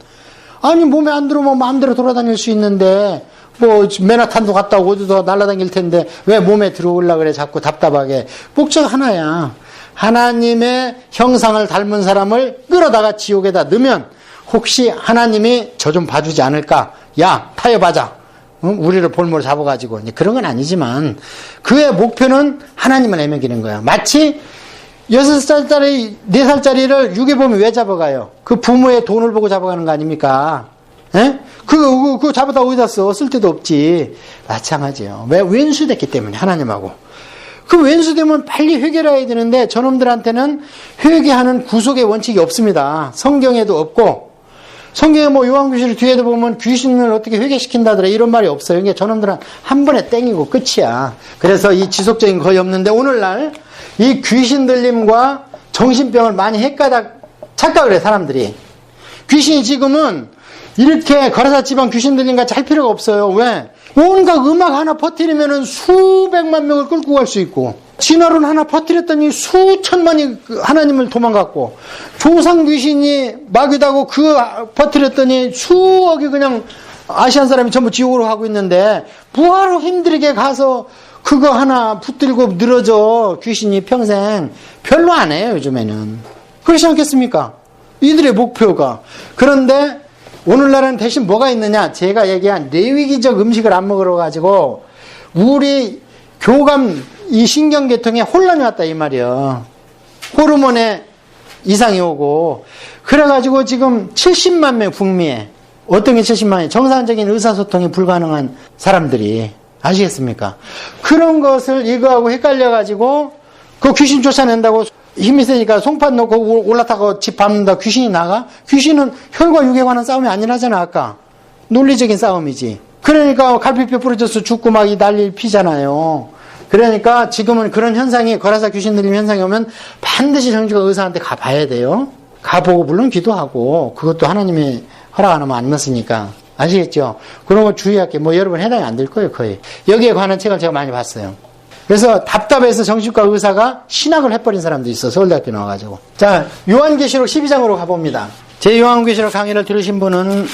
아니, 몸에 안 들어오면 마음대로 돌아다닐 수 있는데, 뭐 맨하탄도 갔다 오고 어디도 날아다닐 텐데 왜 몸에 들어오려고 그래, 자꾸 답답하게. 목적 하나야. 하나님의 형상을 닮은 사람을 끌어다가 지옥에다 넣으면 혹시 하나님이 저 좀 봐주지 않을까. 야, 타협하자. 응? 우리를 볼모로 잡아가지고. 그런 건 아니지만 그의 목표는 하나님을 애매기는 거야. 마치 6살짜리 4살짜리를 유괴범이 왜 잡아가요? 그 부모의 돈을 보고 잡아가는 거 아닙니까? 예? 그거 잡아다 어디다 써? 쓸 데도 없지. 마찬가지예요. 왜? 왼수됐기 때문에, 하나님하고. 그 왼수되면 빨리 회개를 해야 되는데 저놈들한테는 회개하는 구속의 원칙이 없습니다. 성경에도 없고, 성경에 뭐 요한계시록 뒤에도 보면 귀신을 어떻게 회개시킨다더라 이런 말이 없어요. 그러니까 저놈들은 한 번에 땡이고 끝이야. 그래서 이 지속적인 거 거의 없는데 오늘날 이 귀신 들림과 정신병을 많이 착각을 해, 사람들이. 귀신이 지금은 이렇게 거라사 지방 귀신 들린같이 할 필요가 없어요. 왜? 온갖 음악 하나 퍼뜨리면은 수백만 명을 끌고 갈 수 있고, 진화론 하나 퍼뜨렸더니 수천만이 하나님을 도망갔고, 조상 귀신이 마귀다고 그 퍼뜨렸더니 수억이 그냥 아시안 사람이 전부 지옥으로 가고 있는데, 뭐하러 힘들게 가서 그거 하나 붙들고 늘어져 귀신이 평생. 별로 안 해요, 요즘에는. 그렇지 않겠습니까? 이들의 목표가. 그런데 오늘날은 대신 뭐가 있느냐? 제가 얘기한 내위기적 음식을 안 먹으러 가지고 우리 교감 이 신경계통에 혼란이 왔다 이 말이야. 호르몬에 이상이 오고. 그래가지고 지금 70만 명 북미에, 어떤 게 70만이 정상적인 의사소통이 불가능한 사람들이, 아시겠습니까? 그런 것을 이거하고 헷갈려가지고 그 귀신 쫓아낸다고 힘이 세니까 송판 놓고 올라타고 집 밟는다 귀신이 나가? 귀신은 혈과 육에 관한 싸움이 아니라잖아. 아까 논리적인 싸움이지. 그러니까 갈피뼈 부러져서 죽고 막 이 난리 피잖아요. 그러니까 지금은 그런 현상이, 거라사 귀신 들림 현상이 오면 반드시 정신과 의사한테 가봐야 돼요. 가보고 물론 기도하고, 그것도 하나님이 허락 안 하면 안 맞으니까. 아시겠죠? 그런 거 주의할게. 뭐 여러분 해당이 안 될 거예요, 거의. 여기에 관한 책을 제가 많이 봤어요. 그래서 답답해서 정신과 의사가 신학을 해버린 사람도 있어. 서울대학교 나와가지고. 자, 요한계시록 12장으로 가봅니다. 제 요한계시록 강의를 들으신 분은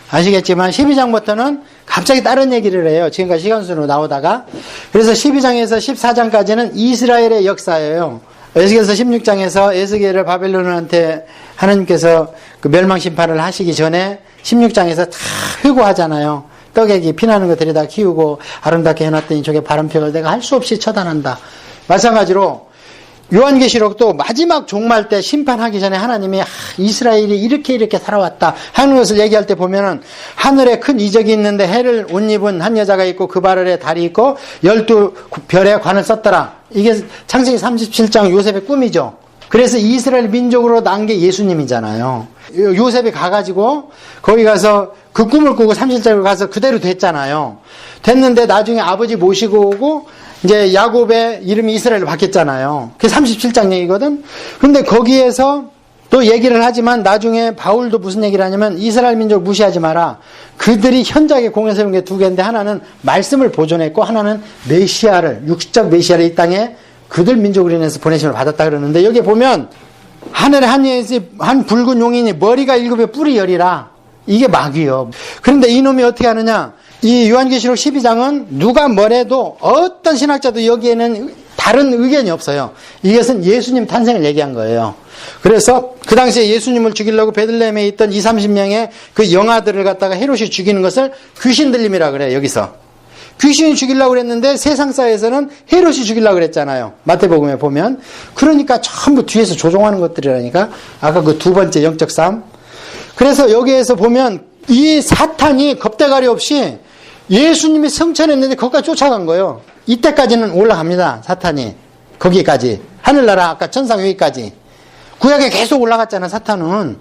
아시겠지만 12장부터는 갑자기 다른 얘기를 해요. 지금까지 시간순으로 나오다가. 그래서 12장에서 14장까지는 이스라엘의 역사예요. 에스겔서 16장에서 에스겔을 바벨론한테 하나님께서 그 멸망심판을 하시기 전에 16장에서 다 회고하잖아요. 떡에기 피나는 거 데려다 키우고 아름답게 해놨더니 저게 바람펴를 내가 할 수 없이 처단한다. 마찬가지로 요한계시록도 마지막 종말 때 심판하기 전에 하나님이 이스라엘이 이렇게 살아왔다 하는 것을 얘기할 때 보면은 하늘에 큰 이적이 있는데 해를 옷 입은 한 여자가 있고 그 발에 달이 있고 12별의 관을 썼더라. 이게 창세기 37장 요셉의 꿈이죠. 그래서 이스라엘 민족으로 난 게 예수님이잖아요. 요셉이 가가지고 거기 가서 그 꿈을 꾸고 37장을 가서 그대로 됐잖아요. 됐는데 나중에 아버지 모시고 오고 이제 야곱의 이름이 이스라엘로 바뀌었잖아요. 그게 37장 얘기거든. 근데 거기에서 또 얘기를 하지만 나중에 바울도 무슨 얘기를 하냐면 이스라엘 민족을 무시하지 마라. 그들이 현장에 공에 세운 게 두 개인데 하나는 말씀을 보존했고 하나는 메시아를, 육신적 메시아를 이 땅에 그들 민족으로 인해서 보내심을 받았다 그러는데 여기 보면 하늘에 한 붉은 용인이 머리가 7에 뿔이 10이라. 이게 마귀요. 그런데 이놈이 어떻게 하느냐? 이 요한계시록 12장은 누가 뭐래도 어떤 신학자도 여기에는 다른 의견이 없어요. 이것은 예수님 탄생을 얘기한 거예요. 그래서 그 당시에 예수님을 죽이려고 베들레헴에 있던 20-30명의 그 영아들을 갖다가 헤롯이 죽이는 것을 귀신 들림이라 그래요. 여기서. 귀신이 죽이려고 그랬는데 세상사에서는 헤롯이 죽이려고 그랬잖아요. 마태복음에 보면. 그러니까 전부 뒤에서 조종하는 것들이라니까. 아까 그 두 번째 영적 싸움. 그래서 여기에서 보면 이 사탄이 겁대가리 없이 예수님이 성천했는데 거기까지 쫓아간 거예요. 이때까지는 올라갑니다. 사탄이. 거기까지. 하늘나라 아까 천상 여기까지. 구약에 계속 올라갔잖아. 사탄은.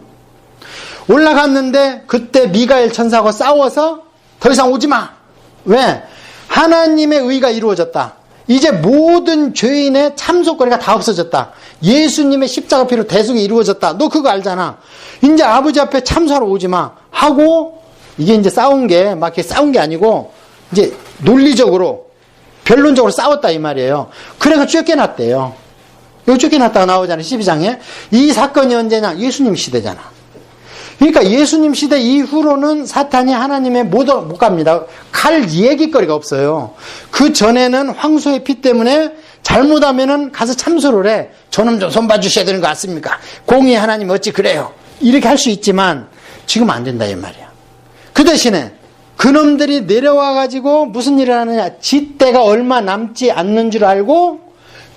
올라갔는데 그때 미가엘 천사하고 싸워서 더 이상 오지 마. 왜? 하나님의 의가 이루어졌다. 이제 모든 죄인의 참속거리가 다 없어졌다. 예수님의 십자가 피로 대속이 이루어졌다. 너 그거 알잖아. 이제 아버지 앞에 참소하러 오지 마. 하고 이게 이제 싸운 게 막 이렇게 싸운 게 아니고 이제 논리적으로 변론적으로 싸웠다 이 말이에요. 그래서 쫓겨났대요. 여기 쫓겨났다가 나오잖아요. 12장에. 이 사건이 언제냐? 예수님 시대잖아. 그러니까 예수님 시대 이후로는 사탄이 하나님의 못 갑니다. 갈 얘기거리가 없어요. 그 전에는 황소의 피 때문에 잘못하면은 가서 참소를 해. 저놈 좀 손봐 주셔야 되는 거 같습니까? 공의 하나님 어찌 그래요? 이렇게 할 수 있지만 지금 안 된다 이 말이야. 그 대신에 그놈들이 내려와가지고 무슨 일을 하느냐? 지때가 얼마 남지 않는 줄 알고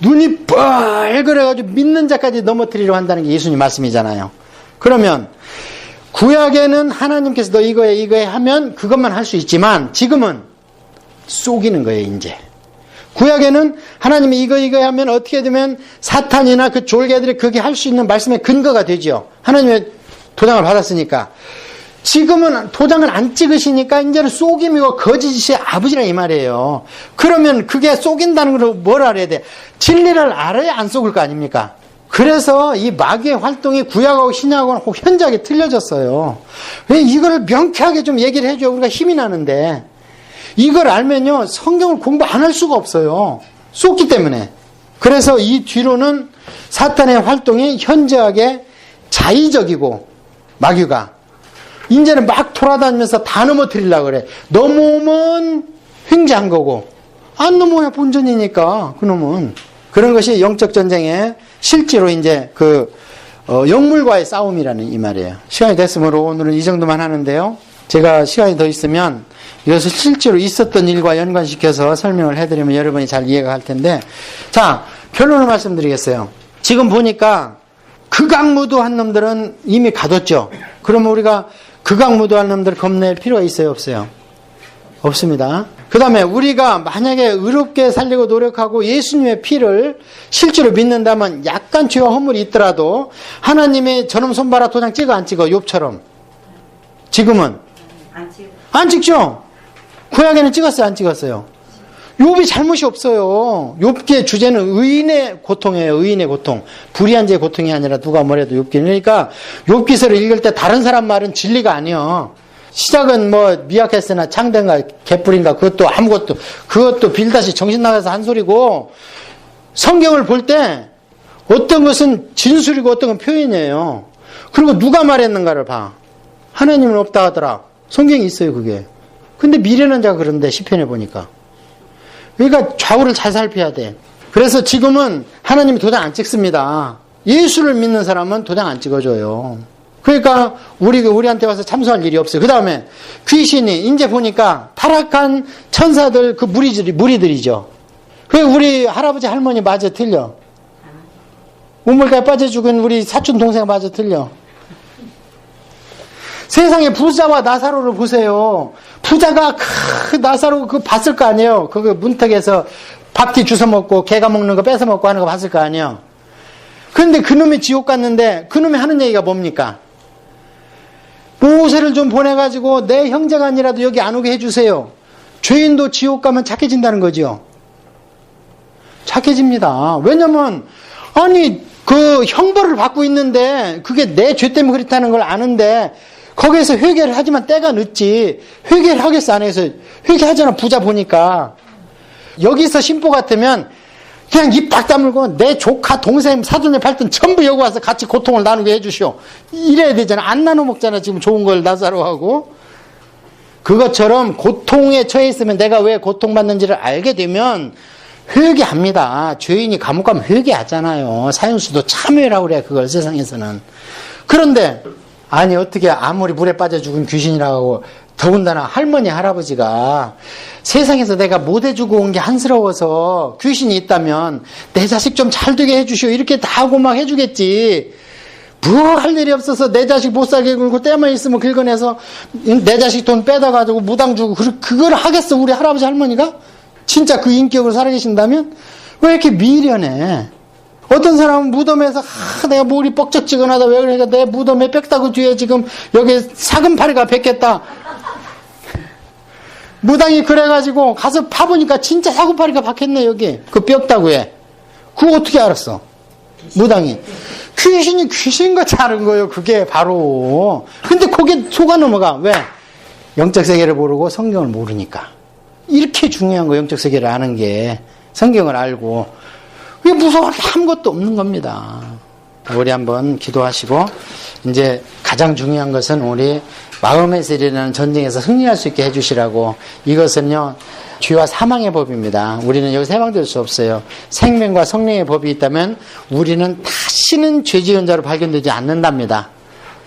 눈이 뻘그래가지고 믿는 자까지 넘어뜨리려 한다는 게 예수님 말씀이잖아요. 그러면 구약에는 하나님께서 너 이거에 하면 그것만 할 수 있지만 지금은 속이는 거예요. 이제 구약에는 하나님이 이거에 하면 어떻게 되면 사탄이나 그 졸개들이 그게 할 수 있는 말씀의 근거가 되죠. 하나님의 도장을 받았으니까. 지금은 도장을 안 찍으시니까 이제는 속임이고 거짓이 아버지라 이 말이에요. 그러면 그게 속인다는 걸 뭘 알아야 돼? 진리를 알아야 안 속을 거 아닙니까? 그래서 이 마귀의 활동이 구약하고 신약하고는 현저하게 틀려졌어요. 왜 이거를 명쾌하게 좀 얘기를 해줘야 우리가 힘이 나는데, 이걸 알면요 성경을 공부 안 할 수가 없어요. 쏟기 때문에. 그래서 이 뒤로는 사탄의 활동이 현저하게 자의적이고, 마귀가 이제는 막 돌아다니면서 다 넘어뜨리려고 그래. 넘어오면 횡재한 거고, 안 넘어야 본전이니까 그놈은. 그런 것이 영적 전쟁의 실제로 이제 영물과의 싸움이라는 이 말이에요. 시간이 됐으므로 오늘은 이 정도만 하는데요. 제가 시간이 더 있으면 이것을 실제로 있었던 일과 연관시켜서 설명을 해드리면 여러분이 잘 이해가 할 텐데, 자, 결론을 말씀드리겠어요. 지금 보니까 극악무도한 놈들은 이미 가뒀죠. 그러면 우리가 극악무도한 놈들을 겁낼 필요가 있어요, 없어요? 없습니다. 그 다음에 우리가 만약에 의롭게 살려고 노력하고 예수님의 피를 실제로 믿는다면 약간 죄와 허물이 있더라도 하나님의 저놈 손바닥 도장 찍어 안 찍어? 욥처럼. 지금은? 안 찍죠? 구약에는 찍었어요, 안 찍었어요? 욥이 잘못이 없어요. 욥기의 주제는 의인의 고통이에요. 의인의 고통. 불의한 자의 고통이 아니라 누가 뭐래도 욥기는. 그러니까 욥기서를 읽을 때 다른 사람 말은 진리가 아니에요. 시작은 뭐 미약했으나 창된가 개뿔인가 그것도 아무것도, 그것도 빌다시 정신 나가서 한 소리고, 성경을 볼 때 어떤 것은 진술이고 어떤 건 표현이에요. 그리고 누가 말했는가를 봐. 하나님은 없다 하더라. 성경에 있어요, 그게. 근데 미련한 자가 그런데 시편에 보니까. 그러니까 좌우를 잘 살펴야 돼. 그래서 지금은 하나님이 도장 안 찍습니다. 예수를 믿는 사람은 도장 안 찍어줘요. 그러니까 우리한테 와서 참소할 일이 없어요. 그 다음에 귀신이 이제 보니까 타락한 천사들 그 무리들이죠. 그 우리 할아버지 할머니 맞아 틀려. 우물가에 빠져 죽은 우리 사촌 동생 맞아 틀려. 세상에 부자와 나사로를 보세요. 부자가 나사로 그거 봤을 거 아니에요. 그거 문턱에서 밥뒤 주워 먹고 개가 먹는 거 뺏어 먹고 하는 거 봤을 거 아니에요. 그런데 그놈이 지옥 갔는데 그놈이 하는 얘기가 뭡니까? 모세를 좀 보내가지고 내 형제가 아니라도 여기 안 오게 해주세요. 죄인도 지옥 가면 착해진다는 거죠. 착해집니다. 왜냐면 아니 그 형벌을 받고 있는데 그게 내 죄 때문에 그렇다는 걸 아는데 거기에서 회개를 하지만 때가 늦지. 회개를 하겠어 안 해서? 회개하잖아, 부자 보니까. 여기서 심보 같으면 그냥 입 딱 다물고 내 조카 동생 사돈에 팔던 전부 여기 와서 같이 고통을 나누게 해주시오. 이래야 되잖아. 안 나눠 먹잖아 지금 좋은 걸 나사로하고. 그것처럼 고통에 처해 있으면 내가 왜 고통받는지를 알게 되면 회개합니다. 죄인이 감옥 가면 회개하잖아요. 사형수도 참회라고 그래, 그걸 세상에서는. 그런데 아니 어떻게 아무리 물에 빠져 죽은 귀신이라고, 더군다나 할머니 할아버지가 세상에서 내가 못 해주고 온 게 한스러워서 귀신이 있다면 내 자식 좀 잘 되게 해주시오 이렇게 다 하고 막 해주겠지. 뭐 할 일이 없어서 내 자식 못 살게 굴고 때만 있으면 긁어내서 내 자식 돈 빼다가지고 무당 주고 그걸 하겠어 우리 할아버지 할머니가? 진짜 그 인격으로 살아계신다면? 왜 이렇게 미련해? 어떤 사람은 무덤에서 내가 머리 뻑적지근하다 왜 그러니까 내 무덤에 빽다구 뒤에 지금 여기 사금파리가 뱉겠다. 무당이 그래가지고 가서 파보니까 진짜 사금파리가 박혔네 여기 그 뼈다구에. 그거 어떻게 알았어? 무당이. 귀신이 귀신같이 하는 거예요 그게 바로. 근데 거기에 속아 넘어가. 왜? 영적 세계를 모르고 성경을 모르니까. 이렇게 중요한 거 영적 세계를 아는 게. 성경을 알고. 그게 무서워 아무것도 없는 겁니다. 우리 한번 기도하시고, 이제 가장 중요한 것은 우리 마음에서 일어나는 전쟁에서 승리할 수 있게 해주시라고. 이것은요 죄와 사망의 법입니다. 우리는 여기서 해방될 수 없어요. 생명과 성령의 법이 있다면 우리는 다시는 죄지은 자로 발견되지 않는답니다.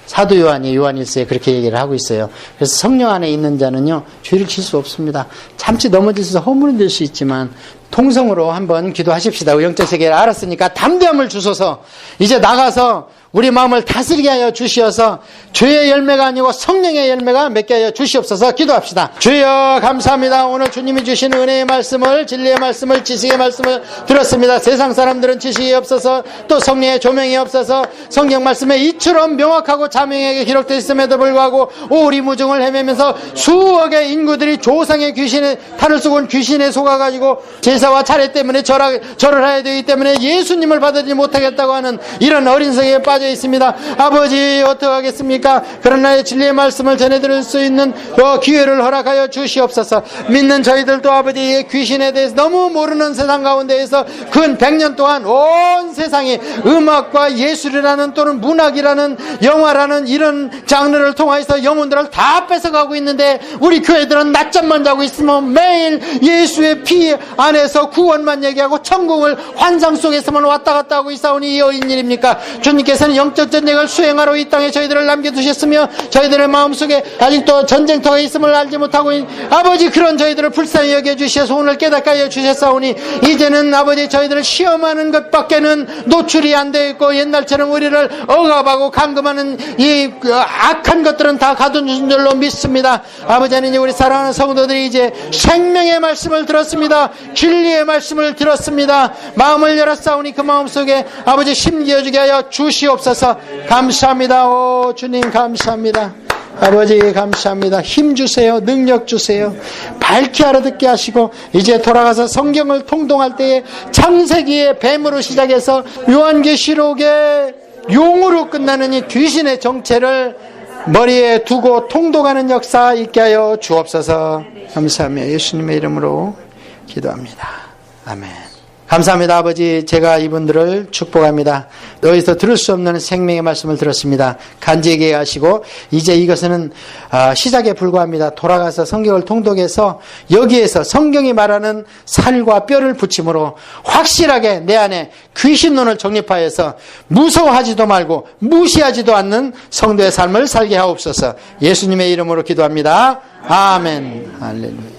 사도 요한일서에 그렇게 얘기를 하고 있어요. 그래서 성령 안에 있는 자는요 죄를 질 수 없습니다. 잠시 넘어질 수 허물은 될 수 있지만 통성으로 한번 기도하십시다. 영적 세계를 알았으니까 담대함을 주소서. 이제 나가서 우리 마음을 다스리게 하여 주시어서 죄의 열매가 아니고 성령의 열매가 맺게 하여 주시옵소서. 기도합시다. 주여 감사합니다. 오늘 주님이 주신 은혜의 말씀을, 진리의 말씀을, 지식의 말씀을 들었습니다. 세상 사람들은 지식이 없어서 또 성령의 조명이 없어서 성경 말씀에 이처럼 명확하고 자명하게 기록되어 있음에도 불구하고 오리무중을 헤매면서 수억의 인구들이 조상의 귀신에 탈을 쓰고 온 귀신에 속아가지고 제 제사와 차례 때문에 절을 해야 되기 때문에 예수님을 받아들이지 못하겠다고 하는 이런 어린 성에 빠져 있습니다. 아버지 어떡하겠습니까? 그러나 진리의 말씀을 전해드릴 수 있는 기회를 허락하여 주시옵소서. 믿는 저희들도 아버지의 귀신에 대해서 너무 모르는 세상 가운데에서 근 100년 동안 온 세상이 음악과 예술이라는 또는 문학이라는 영화라는 이런 장르를 통해서 영혼들을 다 뺏어가고 있는데 우리 교회들은 낮잠만 자고 있으면 매일 예수의 피 안에서 구원만 얘기하고 천국을 환상 속에서만 왔다 갔다 하고 있사오니 이 어린 일입니까? 주님께서는 영적 전쟁을 수행하러 이 땅에 저희들을 남겨두셨으며 저희들의 마음속에 아직도 전쟁터가 있음을 알지 못하고 있는 아버지 그런 저희들을 불쌍히 여겨주셔서 오늘 깨닫게 하여 주셨사오니 이제는 아버지 저희들을 시험하는 것밖에는 노출이 안 되어 있고 옛날처럼 우리를 억압하고 감금하는 이 악한 것들은 다 가둔 줄로 믿습니다. 아버지 하나님 우리 사랑하는 성도들이 이제 생명의 말씀을 들었습니다. 진리의 말씀을 들었습니다. 마음을 열었사오니 그 마음속에 아버지 힘겨주게 하여 주시옵소서. 감사합니다. 오 주님 감사합니다. 아버지 감사합니다. 힘 주세요. 능력 주세요. 밝게 알아듣게 하시고 이제 돌아가서 성경을 통독할 때에 창세기의 뱀으로 시작해서 요한계시록의 용으로 끝나는 이 귀신의 정체를 머리에 두고 통독하는 역사 있게 하여 주옵소서. 감사하며 예수님의 이름으로 기도합니다. 아멘. 감사합니다. 아버지 제가 이분들을 축복합니다. 너희서 들을 수 없는 생명의 말씀을 들었습니다. 간직하게 하시고 이제 이것은 시작에 불과합니다. 돌아가서 성경을 통독해서 여기에서 성경이 말하는 살과 뼈를 붙임으로 확실하게 내 안에 귀신론을 정립하여서 무서워하지도 말고 무시하지도 않는 성도의 삶을 살게 하옵소서. 예수님의 이름으로 기도합니다. 아멘. 할렐루야.